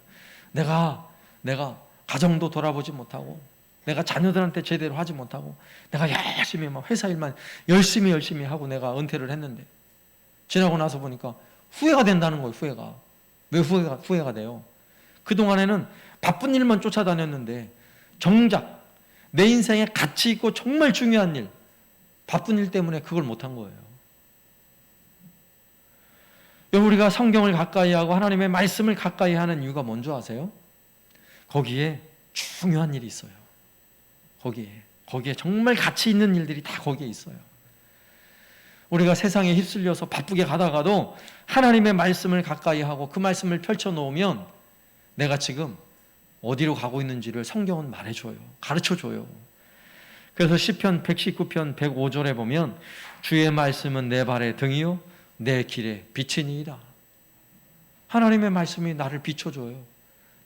A: 내가 가정도 돌아보지 못하고, 내가 자녀들한테 제대로 하지 못하고, 내가 열심히 막 회사 일만 열심히 하고 내가 은퇴를 했는데, 지나고 나서 보니까 후회가 된다는 거예요. 후회가. 왜 후회가 돼요? 그동안에는 바쁜 일만 쫓아다녔는데 정작 내 인생에 가치 있고 정말 중요한 일, 바쁜 일 때문에 그걸 못한 거예요. 우리가 성경을 가까이 하고 하나님의 말씀을 가까이 하는 이유가 뭔지 아세요? 거기에 중요한 일이 있어요. 거기에 정말 가치 있는 일들이 다 거기에 있어요. 우리가 세상에 휩쓸려서 바쁘게 가다가도 하나님의 말씀을 가까이 하고 그 말씀을 펼쳐놓으면 내가 지금 어디로 가고 있는지를 성경은 말해줘요. 가르쳐줘요. 그래서 시편 119편 105절에 보면 주의 말씀은 내 발의 등이요 내 길에 빛이니이다. 하나님의 말씀이 나를 비춰줘요.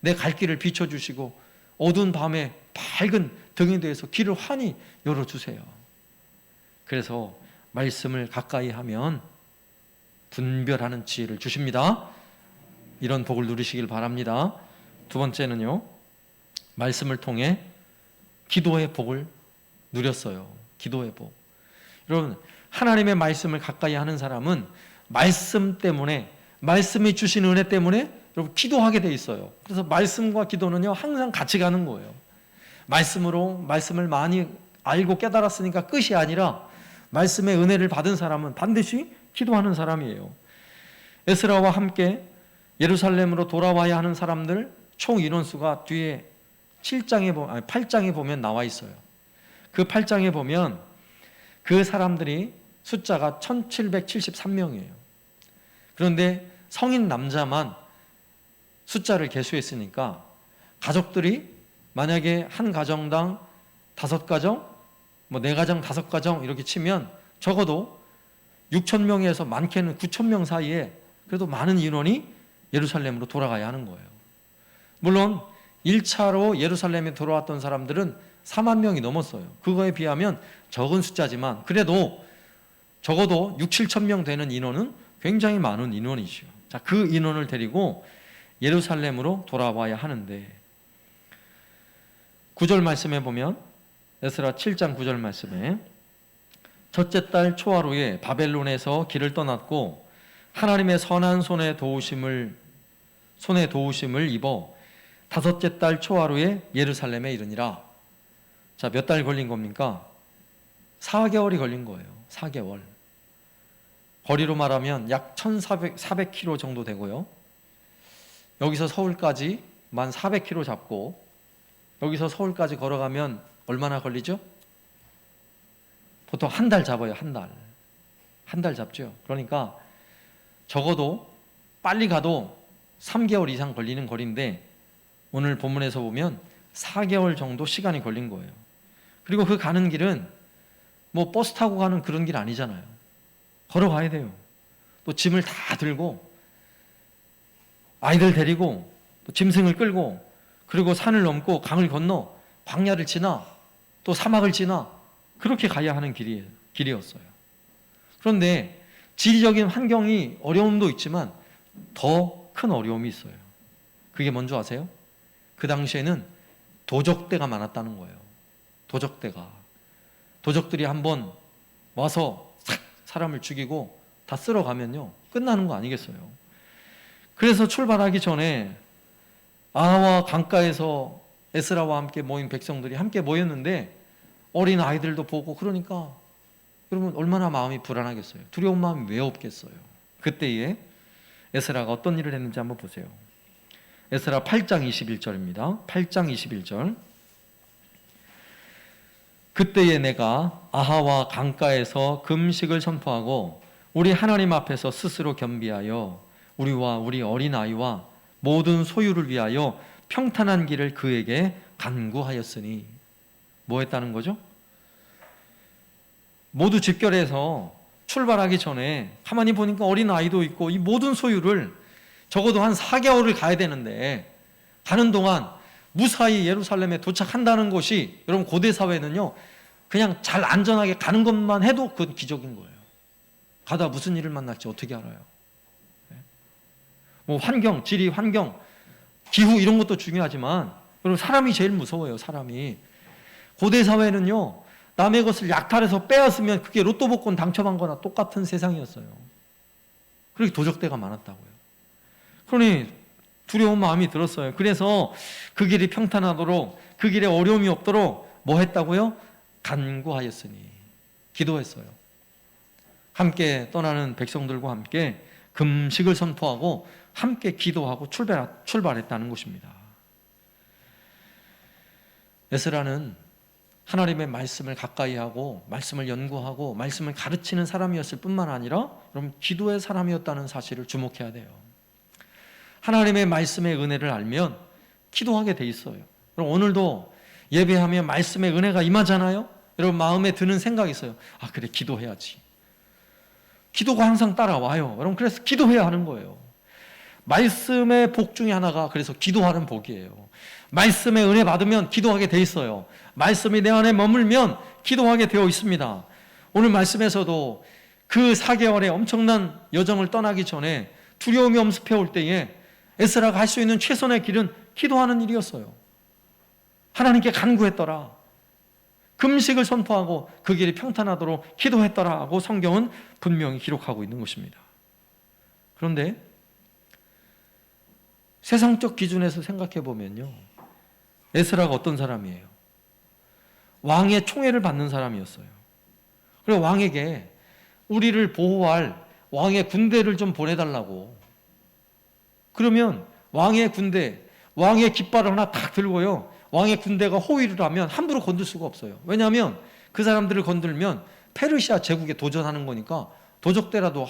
A: 내 갈 길을 비춰주시고 어두운 밤에 밝은 등에 대해서 길을 환히 열어주세요. 그래서 말씀을 가까이 하면 분별하는 지혜를 주십니다. 이런 복을 누리시길 바랍니다. 두 번째는요, 말씀을 통해 기도의 복을 누렸어요. 기도의 복. 여러분, 하나님의 말씀을 가까이 하는 사람은 말씀 때문에, 말씀이 주신 은혜 때문에 여러분 기도하게 돼 있어요. 그래서 말씀과 기도는요 항상 같이 가는 거예요. 말씀을 많이 알고 깨달았으니까 끝이 아니라 말씀의 은혜를 받은 사람은 반드시 기도하는 사람이에요. 에스라와 함께 예루살렘으로 돌아와야 하는 사람들 총 인원수가 뒤에 8장에 보면 나와 있어요. 그 8장에 보면 그 사람들이 숫자가 1773명이에요. 그런데 성인 남자만 숫자를 계수했으니까 가족들이 만약에 한 가정당 5가정, 뭐 4가정, 5가정 이렇게 치면 적어도 6천 명에서 많게는 9천 명 사이에 그래도 많은 인원이 예루살렘으로 돌아가야 하는 거예요. 물론 1차로 예루살렘에 돌아왔던 사람들은 4만 명이 넘었어요. 그거에 비하면 적은 숫자지만 그래도 적어도 6, 7천 명 되는 인원은 굉장히 많은 인원이죠. 자, 그 인원을 데리고 예루살렘으로 돌아와야 하는데 9절 말씀에 보면 에스라 7장 9절 말씀에 첫째 달 초하루에 바벨론에서 길을 떠났고 하나님의 선한 손에 도우심을 입어 5째 달 초하루에 예루살렘에 이르니라. 자, 몇 달 걸린 겁니까? 4개월이 걸린 거예요. 4개월. 거리로 말하면 약 1,400km 정도 되고요. 여기서 서울까지 1,400km 잡고 여기서 서울까지 걸어가면 얼마나 걸리죠? 보통 한 달 잡아요. 한 달. 한 달 잡죠. 그러니까 적어도 빨리 가도 3개월 이상 걸리는 거리인데 오늘 본문에서 보면 4개월 정도 시간이 걸린 거예요. 그리고 그 가는 길은 뭐 버스 타고 가는 그런 길 아니잖아요. 걸어가야 돼요. 또 짐을 다 들고 아이들 데리고 또 짐승을 끌고 그리고 산을 넘고 강을 건너 광야를 지나 또 사막을 지나 그렇게 가야 하는 길이었어요. 그런데 지리적인 환경이 어려움도 있지만 더 큰 어려움이 있어요. 그게 뭔지 아세요? 그 당시에는 도적대가 많았다는 거예요. 도적들이 한번 와서 사람을 죽이고 다 쓸어가면요 끝나는 거 아니겠어요? 그래서 출발하기 전에 아하와 강가에서 에스라와 함께 모인 백성들이 함께 모였는데 어린 아이들도 보고 그러니까 여러분 얼마나 마음이 불안하겠어요? 두려운 마음이 왜 없겠어요? 그때에 에스라가 어떤 일을 했는지 한번 보세요. 에스라 8장 21절입니다. 8장 21절. 그때에 내가 아하와 강가에서 금식을 선포하고 우리 하나님 앞에서 스스로 겸비하여 우리와 우리 어린아이와 모든 소유를 위하여 평탄한 길을 그에게 간구하였으니 뭐 했다는 거죠? 모두 집결해서 출발하기 전에 가만히 보니까 어린아이도 있고 이 모든 소유를 적어도 한 4개월을 가야 되는데 가는 동안 무사히 예루살렘에 도착한다는 것이 여러분 고대 사회는요 그냥 잘 안전하게 가는 것만 해도 그건 기적인 거예요. 가다 무슨 일을 만날지 어떻게 알아요? 뭐 환경, 지리, 환경, 기후 이런 것도 중요하지만 여러분 사람이 제일 무서워요. 사람이. 고대 사회는요 남의 것을 약탈해서 빼앗으면 그게 로또 복권 당첨한 거나 똑같은 세상이었어요. 그렇게 도적대가 많았다고요. 그러니 두려운 마음이 들었어요. 그래서 그 길이 평탄하도록 그 길에 어려움이 없도록 뭐 했다고요? 간구하였으니 기도했어요. 함께 떠나는 백성들과 함께 금식을 선포하고 함께 기도하고 출발했다는 것입니다. 에스라는 하나님의 말씀을 가까이 하고 말씀을 연구하고 말씀을 가르치는 사람이었을 뿐만 아니라 여러분 기도의 사람이었다는 사실을 주목해야 돼요. 하나님의 말씀의 은혜를 알면 기도하게 돼 있어요. 여러분 오늘도 예배하면 말씀의 은혜가 임하잖아요. 여러분 마음에 드는 생각이 있어요. 아 그래 기도해야지. 기도가 항상 따라와요. 여러분 그래서 기도해야 하는 거예요. 말씀의 복 중에 하나가 그래서 기도하는 복이에요. 말씀의 은혜 받으면 기도하게 돼 있어요. 말씀이 내 안에 머물면 기도하게 되어 있습니다. 오늘 말씀에서도 그 4개월의 엄청난 여정을 떠나기 전에 두려움이 엄습해 올 때에 에스라가 할 수 있는 최선의 길은 기도하는 일이었어요. 하나님께 간구했더라. 금식을 선포하고 그 길이 평탄하도록 기도했더라고 성경은 분명히 기록하고 있는 것입니다. 그런데 세상적 기준에서 생각해 보면요, 에스라가 어떤 사람이에요? 왕의 총애를 받는 사람이었어요. 그리고 왕에게 우리를 보호할 왕의 군대를 좀 보내달라고. 그러면 왕의 군대, 왕의 깃발을 하나 탁 들고요, 왕의 군대가 호위를 하면 함부로 건들 수가 없어요. 왜냐하면 그 사람들을 건들면 페르시아 제국에 도전하는 거니까 도적대라도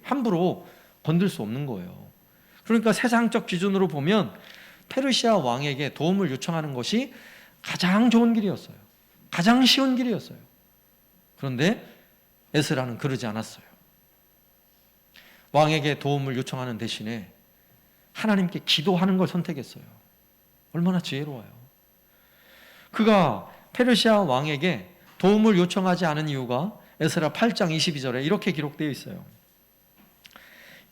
A: 함부로 건들 수 없는 거예요. 그러니까 세상적 기준으로 보면 페르시아 왕에게 도움을 요청하는 것이 가장 좋은 길이었어요. 가장 쉬운 길이었어요. 그런데 에스라는 그러지 않았어요. 왕에게 도움을 요청하는 대신에 하나님께 기도하는 걸 선택했어요. 얼마나 지혜로워요. 그가 페르시아 왕에게 도움을 요청하지 않은 이유가 에스라 8장 22절에 이렇게 기록되어 있어요.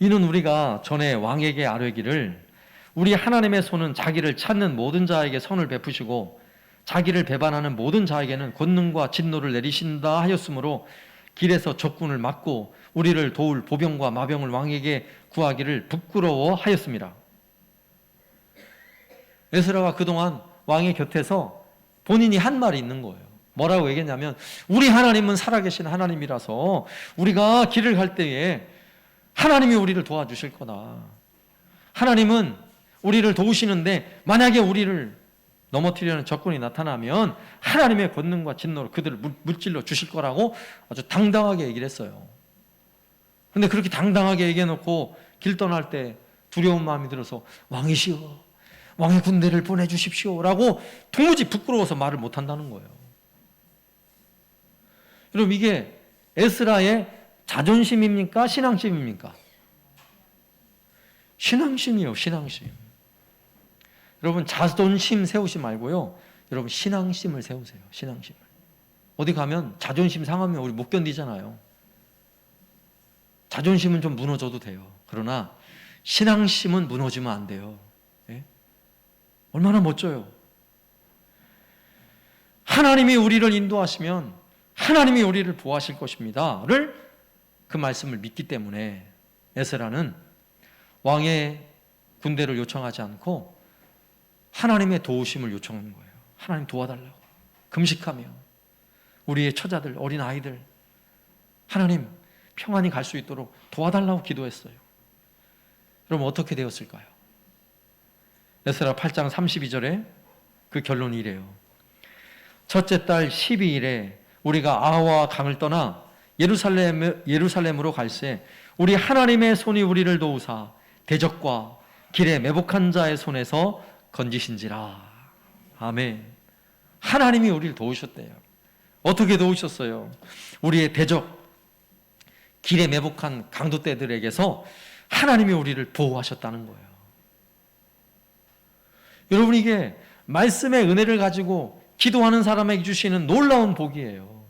A: 이는 우리가 전에 왕에게 아뢰기를 우리 하나님의 손은 자기를 찾는 모든 자에게 선을 베푸시고 자기를 배반하는 모든 자에게는 권능과 진노를 내리신다 하였으므로 길에서 적군을 막고 우리를 도울 보병과 마병을 왕에게 구하기를 부끄러워하였습니다. 에스라가 그동안 왕의 곁에서 본인이 한 말이 있는 거예요. 뭐라고 얘기했냐면 우리 하나님은 살아계신 하나님이라서 우리가 길을 갈 때에 하나님이 우리를 도와주실 거다. 하나님은 우리를 도우시는데 만약에 우리를 넘어뜨리려는 적군이 나타나면 하나님의 권능과 진노로 그들을 무찔러 주실 거라고 아주 당당하게 얘기를 했어요. 근데 그렇게 당당하게 얘기해놓고 길 떠날 때 두려운 마음이 들어서 왕이시여 왕의 군대를 보내주십시오 라고 도무지 부끄러워서 말을 못한다는 거예요. 여러분 이게 에스라의 자존심입니까? 신앙심입니까? 신앙심이요, 신앙심. 여러분 자존심 세우지 말고요. 여러분 신앙심을 세우세요. 신앙심을. 어디 가면 자존심 상하면 우리 못 견디잖아요. 자존심은 좀 무너져도 돼요. 그러나 신앙심은 무너지면 안 돼요. 예? 얼마나 멋져요. 하나님이 우리를 인도하시면 하나님이 우리를 보호하실 것입니다를 그 말씀을 믿기 때문에 에스라는 왕의 군대를 요청하지 않고 하나님의 도우심을 요청하는 거예요. 하나님 도와달라고. 금식하며 우리의 처자들, 어린 아이들 하나님 평안히 갈 수 있도록 도와달라고 기도했어요. 여러분 어떻게 되었을까요? 에스라 8장 32절에 그 결론이 이래요. 첫째 달 12일에 우리가 아하와 강을 떠나 예루살렘으로 갈새 우리 하나님의 손이 우리를 도우사 대적과 길에 매복한 자의 손에서 건지신지라. 아멘. 하나님이 우리를 도우셨대요. 어떻게 도우셨어요? 우리의 대적, 길에 매복한 강도떼들에게서 하나님이 우리를 보호하셨다는 거예요. 여러분 이게 말씀의 은혜를 가지고 기도하는 사람에게 주시는 놀라운 복이에요.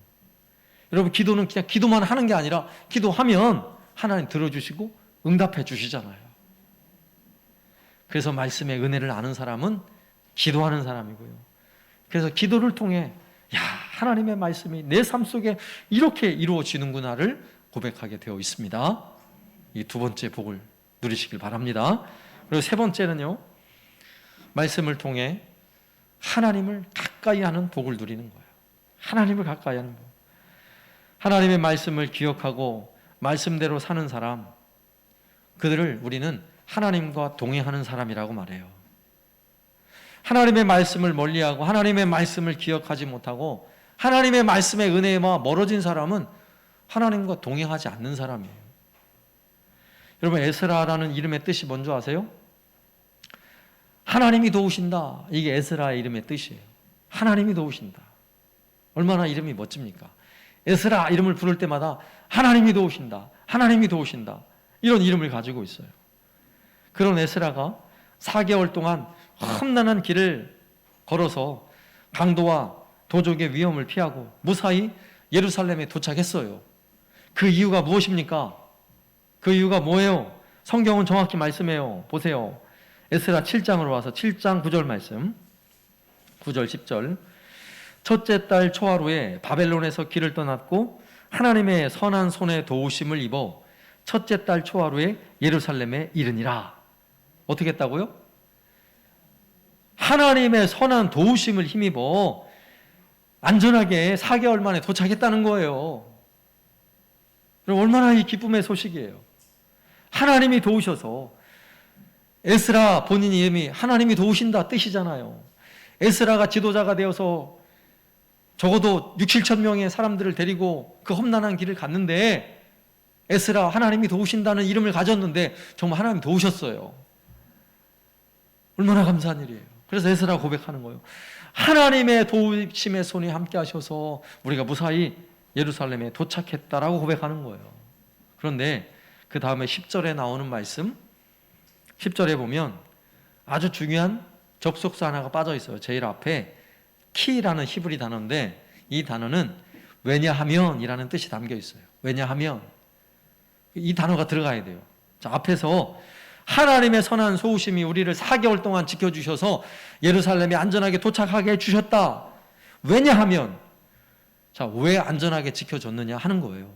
A: 여러분 기도는 그냥 기도만 하는 게 아니라 기도하면 하나님 들어주시고 응답해 주시잖아요. 그래서 말씀의 은혜를 아는 사람은 기도하는 사람이고요. 그래서 기도를 통해 야 하나님의 말씀이 내 삶 속에 이렇게 이루어지는구나를 고백하게 되어 있습니다. 이 두 번째 복을 누리시길 바랍니다. 그리고 세 번째는요. 말씀을 통해 하나님을 가까이 하는 복을 누리는 거예요. 하나님을 가까이 하는 복. 하나님의 말씀을 기억하고 말씀대로 사는 사람, 그들을 우리는 하나님과 동행하는 사람이라고 말해요. 하나님의 말씀을 멀리하고 하나님의 말씀을 기억하지 못하고 하나님의 말씀의 은혜에만 멀어진 사람은 하나님과 동행하지 않는 사람이에요. 여러분 에스라라는 이름의 뜻이 뭔지 아세요? 하나님이 도우신다. 이게 에스라의 이름의 뜻이에요. 하나님이 도우신다. 얼마나 이름이 멋집니까? 에스라 이름을 부를 때마다 하나님이 도우신다. 하나님이 도우신다. 이런 이름을 가지고 있어요. 그런 에스라가 4개월 동안 험난한 길을 걸어서 강도와 도적의 위험을 피하고 무사히 예루살렘에 도착했어요. 그 이유가 무엇입니까? 그 이유가 뭐예요? 성경은 정확히 말씀해요. 보세요. 에스라 7장으로 와서 7장 9절 말씀 9절 10절 첫째 달 초하루에 바벨론에서 길을 떠났고 하나님의 선한 손에 도우심을 입어 첫째 달 초하루에 예루살렘에 이르니라. 어떻게 했다고요? 하나님의 선한 도우심을 힘입어 안전하게 4개월 만에 도착했다는 거예요. 얼마나 이 기쁨의 소식이에요. 하나님이 도우셔서 에스라 본인 이름이 하나님이 도우신다 뜻이잖아요. 에스라가 지도자가 되어서 적어도 6, 7천 명의 사람들을 데리고 그 험난한 길을 갔는데 에스라 하나님이 도우신다는 이름을 가졌는데 정말 하나님이 도우셨어요. 얼마나 감사한 일이에요. 그래서 에스라 고백하는 거예요. 하나님의 도우심의 손이 함께 하셔서 우리가 무사히 예루살렘에 도착했다라고 고백하는 거예요. 그런데 그 다음에 10절에 나오는 말씀, 10절에 보면 아주 중요한 접속사 하나가 빠져 있어요. 제일 앞에 키라는 히브리 단어인데 이 단어는 왜냐하면이라는 뜻이 담겨 있어요. 왜냐하면 이 단어가 들어가야 돼요. 자, 앞에서 하나님의 선한 소우심이 우리를 4개월 동안 지켜주셔서 예루살렘에 안전하게 도착하게 해주셨다. 왜냐하면, 자, 왜 안전하게 지켜줬느냐 하는 거예요.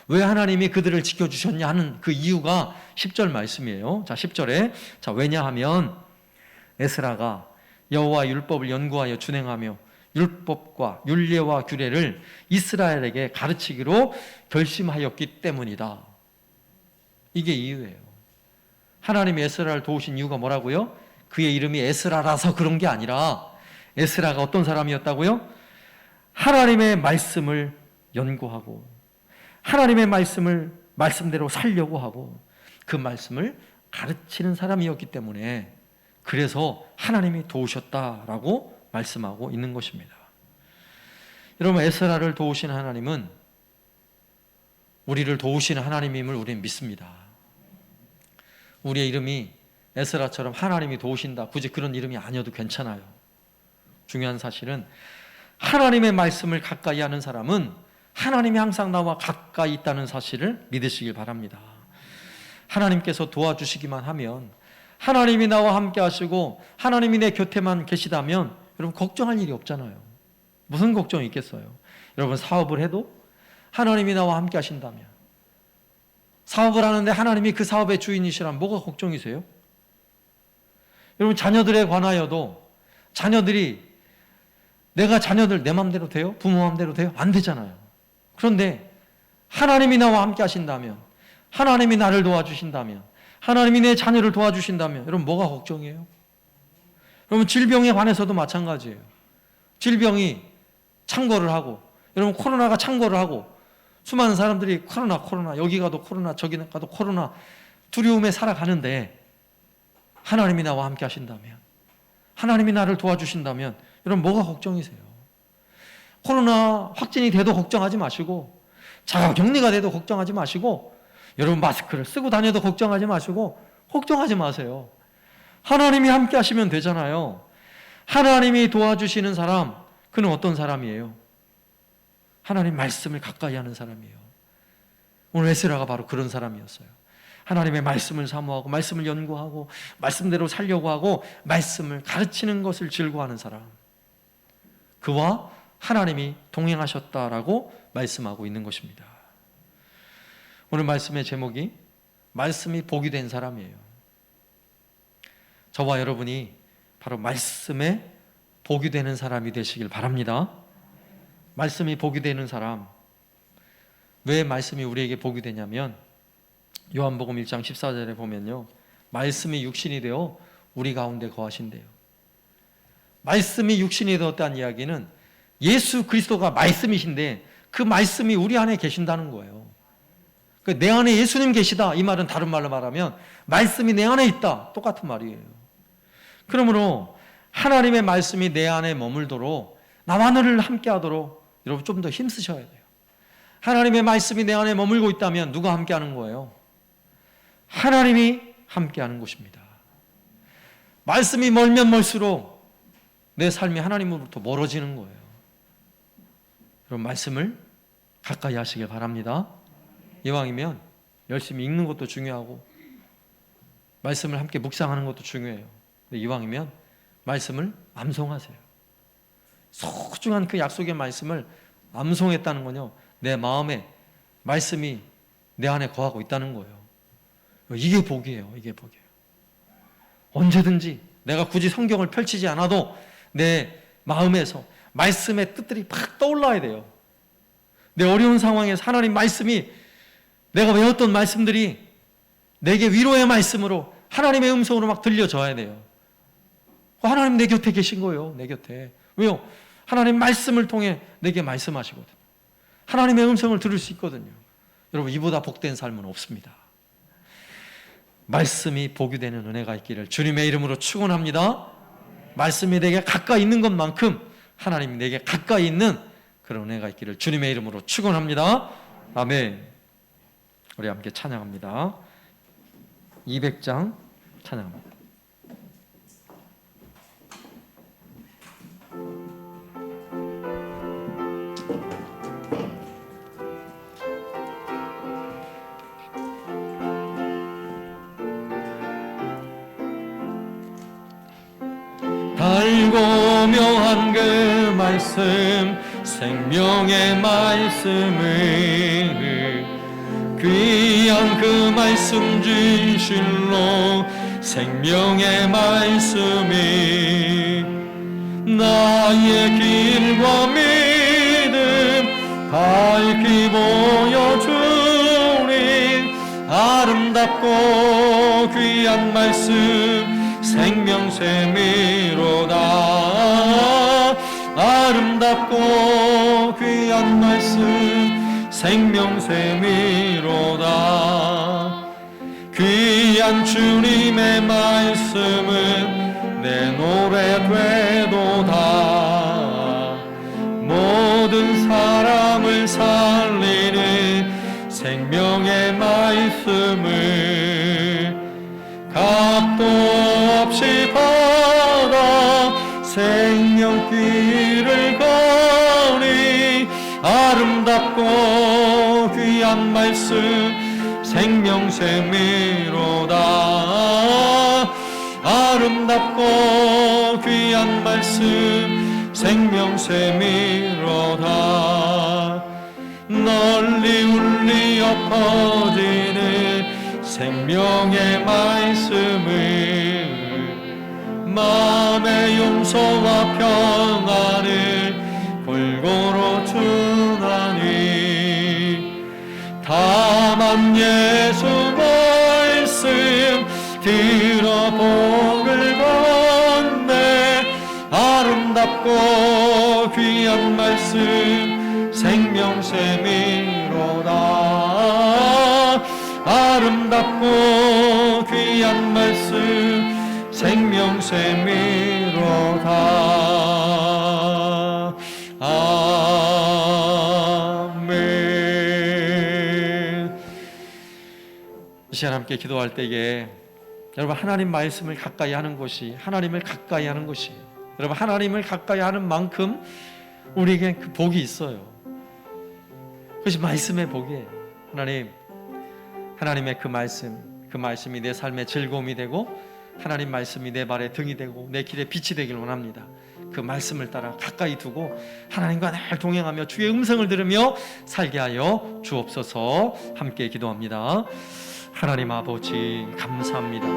A: 왜 하나님이 그들을 지켜주셨냐 하는 그 이유가 10절 말씀이에요. 자, 10절에 자, 왜냐하면 에스라가 여호와 율법을 연구하여 준행하며 율법과 율례와 규례를 이스라엘에게 가르치기로 결심하였기 때문이다. 이게 이유예요. 하나님이 에스라를 도우신 이유가 뭐라고요? 그의 이름이 에스라라서 그런 게 아니라 에스라가 어떤 사람이었다고요? 하나님의 말씀을 연구하고 하나님의 말씀을 말씀대로 살려고 하고 그 말씀을 가르치는 사람이었기 때문에 그래서 하나님이 도우셨다라고 말씀하고 있는 것입니다. 여러분, 에스라를 도우신 하나님은 우리를 도우시는 하나님임을 우리는 믿습니다. 우리의 이름이 에스라처럼 하나님이 도우신다, 굳이 그런 이름이 아니어도 괜찮아요. 중요한 사실은 하나님의 말씀을 가까이 하는 사람은 하나님이 항상 나와 가까이 있다는 사실을 믿으시길 바랍니다. 하나님께서 도와주시기만 하면, 하나님이 나와 함께 하시고 하나님이 내 곁에만 계시다면 여러분 걱정할 일이 없잖아요. 무슨 걱정이 있겠어요? 여러분, 사업을 해도 하나님이 나와 함께 하신다면, 사업을 하는데 하나님이 그 사업의 주인이시라면 뭐가 걱정이세요? 여러분, 자녀들에 관하여도 자녀들이 내가 자녀들 내 마음대로 돼요? 부모 마음대로 돼요? 안 되잖아요. 그런데 하나님이 나와 함께 하신다면, 하나님이 나를 도와주신다면, 하나님이 내 자녀를 도와주신다면 여러분 뭐가 걱정이에요? 여러분, 질병에 관해서도 마찬가지예요. 질병이 창궐을 하고, 여러분 코로나가 창궐을 하고 수많은 사람들이 코로나 여기 가도 코로나 저기 가도 코로나 두려움에 살아가는데 하나님이 나와 함께 하신다면, 하나님이 나를 도와주신다면 여러분 뭐가 걱정이세요? 코로나 확진이 돼도 걱정하지 마시고, 자가격리가 돼도 걱정하지 마시고, 여러분 마스크를 쓰고 다녀도 걱정하지 마시고, 걱정하지 마세요. 하나님이 함께 하시면 되잖아요. 하나님이 도와주시는 사람, 그는 어떤 사람이에요? 하나님 말씀을 가까이 하는 사람이에요. 오늘 에스라가 바로 그런 사람이었어요. 하나님의 말씀을 사모하고 말씀을 연구하고 말씀대로 살려고 하고 말씀을 가르치는 것을 즐거워하는 사람, 그와 하나님이 동행하셨다라고 말씀하고 있는 것입니다. 오늘 말씀의 제목이 말씀이 복이 된 사람이에요. 저와 여러분이 바로 말씀에 복이 되는 사람이 되시길 바랍니다. 말씀이 복이 되는 사람, 왜 말씀이 우리에게 복이 되냐면 요한복음 1장 14절에 보면요, 말씀이 육신이 되어 우리 가운데 거하신대요. 말씀이 육신이 되었다는 이야기는 예수 그리스도가 말씀이신데 그 말씀이 우리 안에 계신다는 거예요. 내 안에 예수님 계시다, 이 말은 다른 말로 말하면 말씀이 내 안에 있다, 똑같은 말이에요. 그러므로 하나님의 말씀이 내 안에 머물도록, 나와 너를 함께 하도록 여러분 좀 더 힘쓰셔야 돼요. 하나님의 말씀이 내 안에 머물고 있다면 누가 함께 하는 거예요? 하나님이 함께 하는 것입니다. 말씀이 멀면 멀수록 내 삶이 하나님으로부터 멀어지는 거예요. 그럼 말씀을 가까이 하시길 바랍니다. 이왕이면 열심히 읽는 것도 중요하고 말씀을 함께 묵상하는 것도 중요해요. 근데 이왕이면 말씀을 암송하세요. 소중한 그 약속의 말씀을 암송했다는 건요, 내 마음에 말씀이 내 안에 거하고 있다는 거예요. 이게 복이에요. 이게 복이에요. 언제든지 내가 굳이 성경을 펼치지 않아도 내 마음에서 말씀의 뜻들이 팍 떠올라야 돼요. 내 어려운 상황에서 하나님 말씀이, 내가 외웠던 말씀들이 내게 위로의 말씀으로 하나님의 음성으로 막 들려져야 돼요. 하나님 내 곁에 계신 거예요. 내 곁에. 왜요? 하나님 말씀을 통해 내게 말씀하시거든요. 하나님의 음성을 들을 수 있거든요. 여러분, 이보다 복된 삶은 없습니다. 말씀이 복이 되는 은혜가 있기를 주님의 이름으로 축원합니다. 말씀이 내게 가까이 있는 것만큼 하나님이 내게 가까이 있는 그런 은혜가 있기를 주님의 이름으로 축원합니다. 아멘. 우리 함께 찬양합니다. 200장 찬양합니다. 달고 묘한 그 말씀 생명의 말씀을 귀한 그 말씀 진실로 생명의 말씀이 나의 길과 믿음 밝히 보여주니 아름답고 귀한 말씀 생명샘이로다. 아름답고 귀한 말씀 생명샘이로다. 귀한 주님의 말씀은 내 노래 되도다. 모든 사람을 살리는 생명의 말씀을 값도 없이 받아 생명길을 거니 아름답고 귀한 말씀 생명샘이로다. 아름답고 귀한 말씀 생명샘이로다. 널리 울리어 퍼지는 생명의 말씀을 마음의 용서와 평안을 골고루 주나니 다만 예수 말씀 들어 복을 받네. 아름답고 귀한 말씀 생명샘이로다. 아름답고 귀한 말씀 생명샘이로다. 아멘. 이 시간 함께 기도할 때에 여러분 하나님 말씀을 가까이 하는 것이 하나님을 가까이 하는 것이에요. 여러분 하나님을 가까이 하는 만큼 우리에게 그 복이 있어요. 그것이 말씀의 복이에요. 하나님의 그 말씀이 내 삶의 즐거움이 되고 하나님 말씀이 내 발의 등이 되고 내 길에 빛이 되길 원합니다. 그 말씀을 따라 가까이 두고 하나님과 늘 동행하며 주의 음성을 들으며 살게 하여 주옵소서. 함께 기도합니다. 하나님 아버지 감사합니다.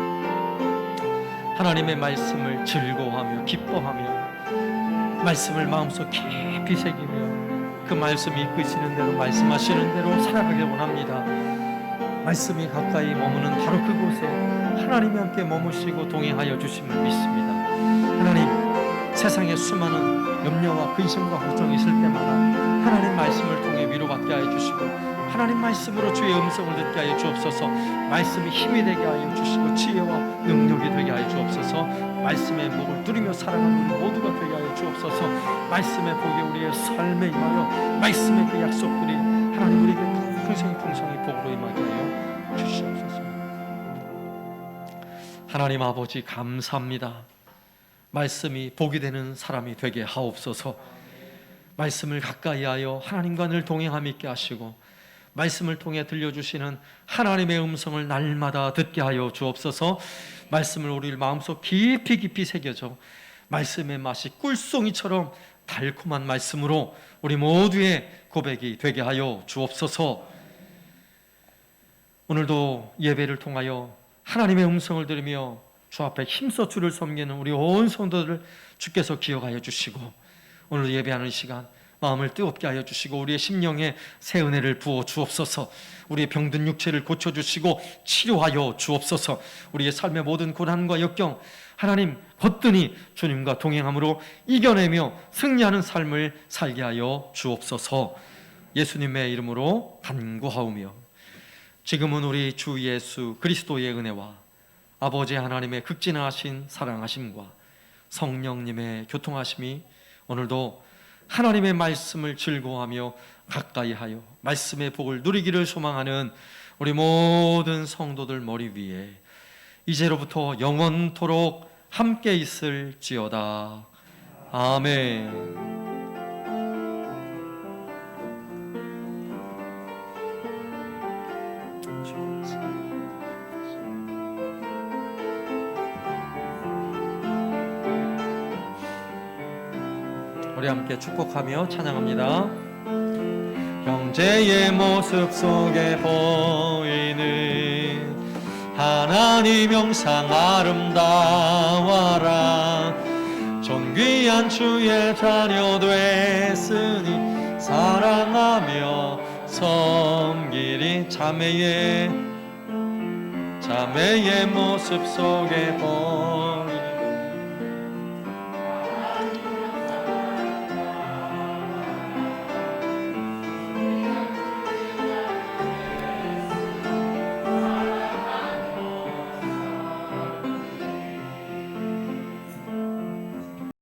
A: 하나님의 말씀을 즐거워하며 기뻐하며 말씀을 마음속 깊이 새기며 그 말씀이 이끄시는 대로 말씀하시는 대로 살아가길 원합니다. 말씀이 가까이 머무는 바로 그곳에 하나님이 함께 머무시고 동행하여 주심을 믿습니다. 하나님, 세상에 수많은 염려와 근심과 걱정이 있을 때마다 하나님 말씀을 통해 위로받게 하여 주시고 하나님 말씀으로 주의 음성을 듣게 하여 주옵소서. 말씀이 힘이 되게 하여 주시고 지혜와 능력이 되게 하여 주옵소서. 말씀의 목을 누리며 살아가는 우리 모두가 되게 하여 주옵소서. 말씀의 복이 우리의 삶에 임하여 말씀의 그 약속들이 하나님 우리에게 풍성이 복으로 임하게 하여 주시옵소서. 하나님 아버지 감사합니다. 말씀이 복이 되는 사람이 되게 하옵소서. 말씀을 가까이 하여 하나님과 늘 동행함 있게 하시고 말씀을 통해 들려주시는 하나님의 음성을 날마다 듣게 하여 주옵소서. 말씀을 우리 마음속 깊이 새겨져 말씀의 맛이 꿀송이처럼 달콤한 말씀으로 우리 모두의 고백이 되게 하여 주옵소서. 오늘도 예배를 통하여 하나님의 음성을 들으며 주 앞에 힘써 주를 섬기는 우리 온 성도들을 주께서 기억하여 주시고 오늘 예배하는 시간 마음을 뜨겁게 하여 주시고 우리의 심령에 새 은혜를 부어 주옵소서. 우리의 병든 육체를 고쳐주시고 치료하여 주옵소서. 우리의 삶의 모든 고난과 역경 하나님 거뜬히 주님과 동행함으로 이겨내며 승리하는 삶을 살게 하여 주옵소서. 예수님의 이름으로 간구하오며 지금은 우리 주 예수 그리스도의 은혜와 아버지 하나님의 극진하신 사랑하심과 성령님의 교통하심이 오늘도 하나님의 말씀을 즐거워하며 가까이하여 말씀의 복을 누리기를 소망하는 우리 모든 성도들 머리 위에 이제로부터 영원토록 함께 있을지어다. 아멘. 우리 함께 축복하며 찬양합니다. 형제의 모습 속에 보이는 하나님 형상 아름다워라. 존귀한 주의 자녀 됐으니 사랑하며 섬기리. 자매의 모습 속에 보이는